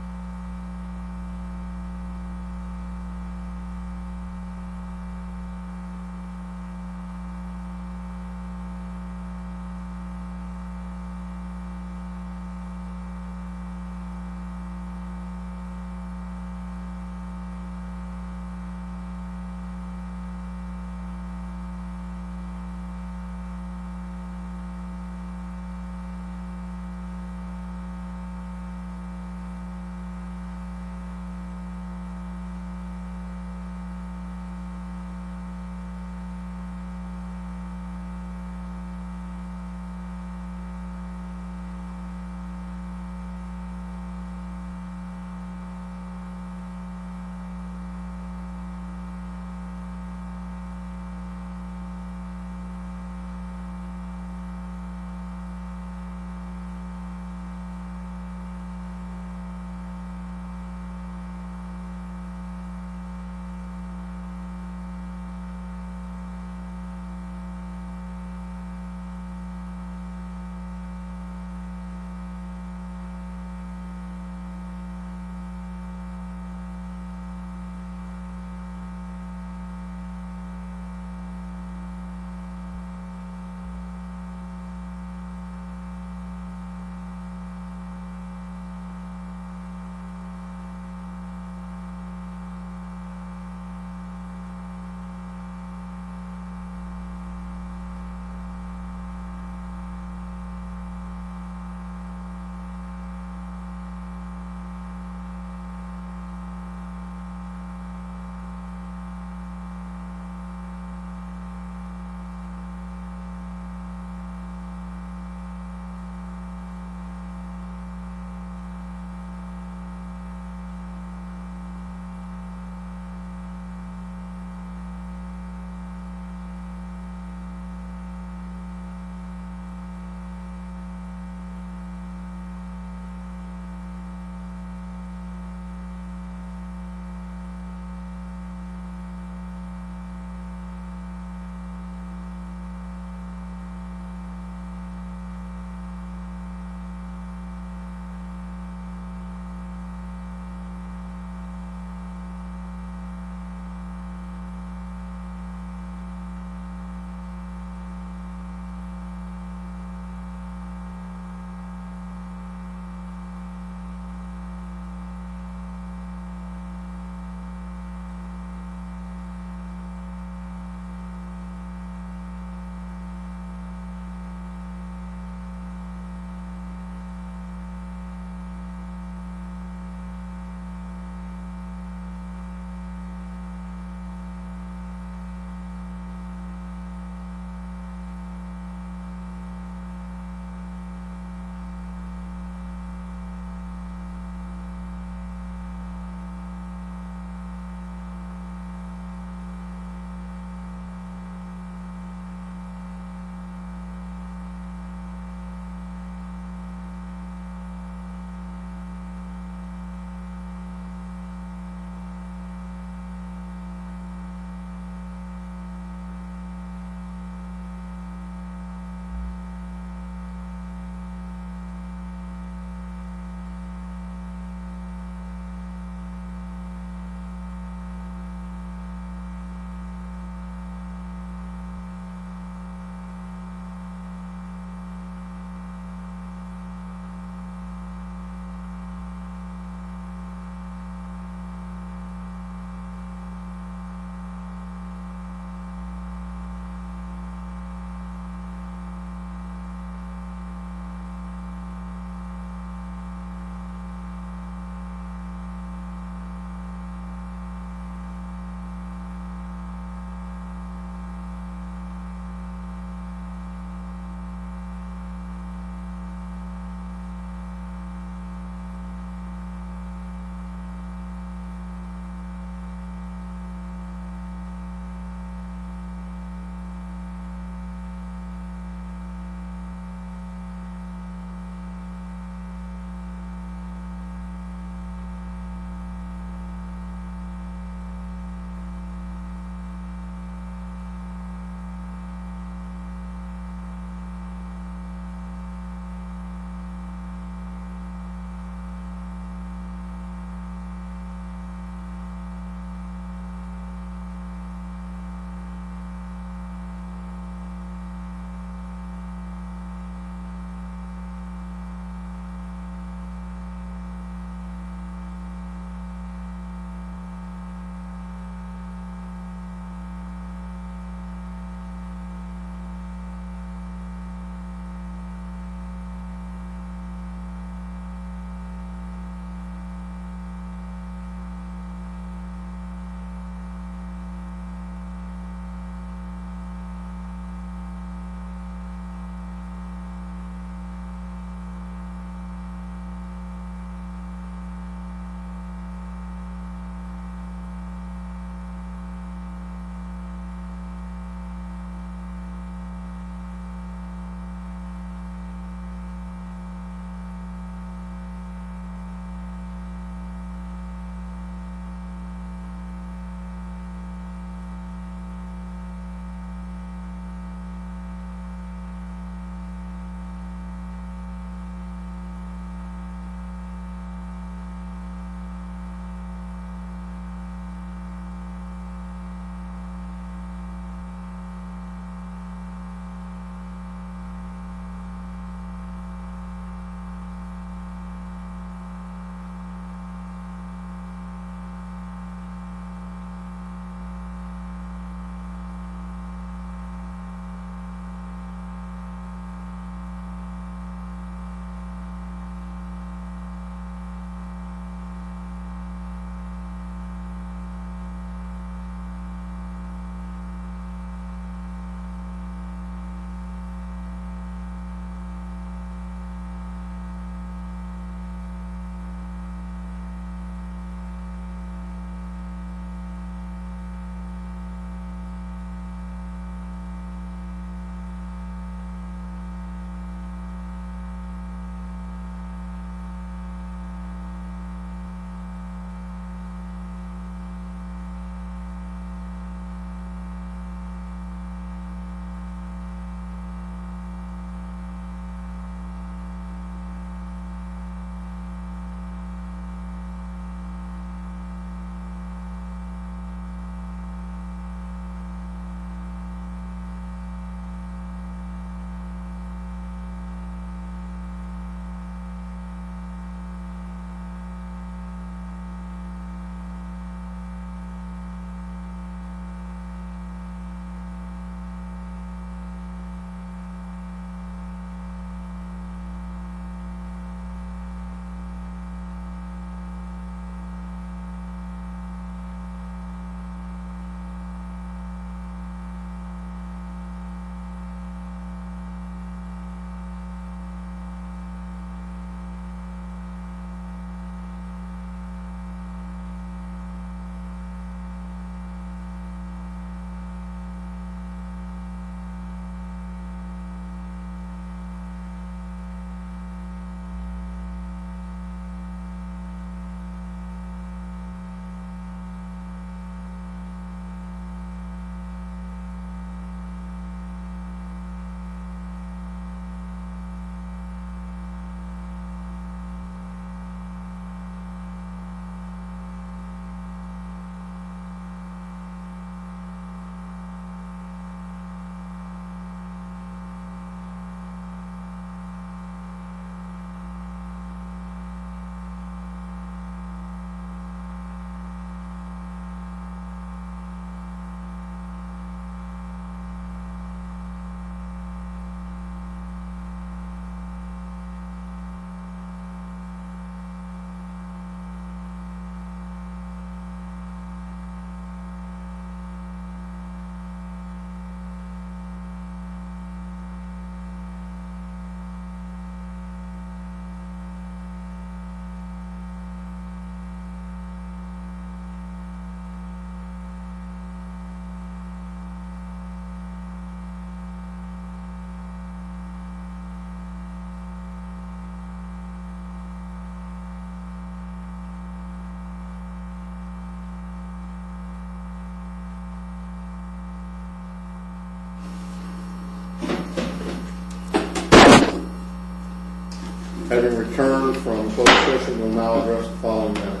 session will now address the following matters.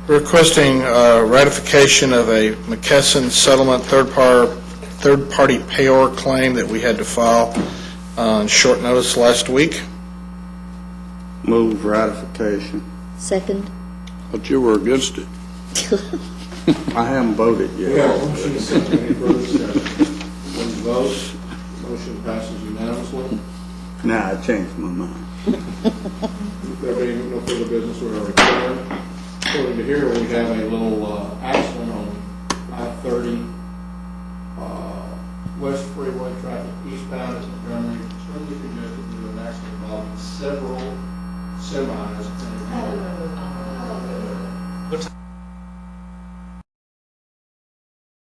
Requesting ratification of a McKesson settlement third-party payor claim that we had to file on short notice last week. Move ratification. Second? But you were against it. I haven't voted We have a yet. motion and a second. Any further discussion? When you vote, motion passes unanimously. Nah, I changed my mind. If there being no further business, we are adjourned. According to here, we have a little accident on I-30 West Freeway traffic eastbound is currently extremely congested due to an accident involving several semis.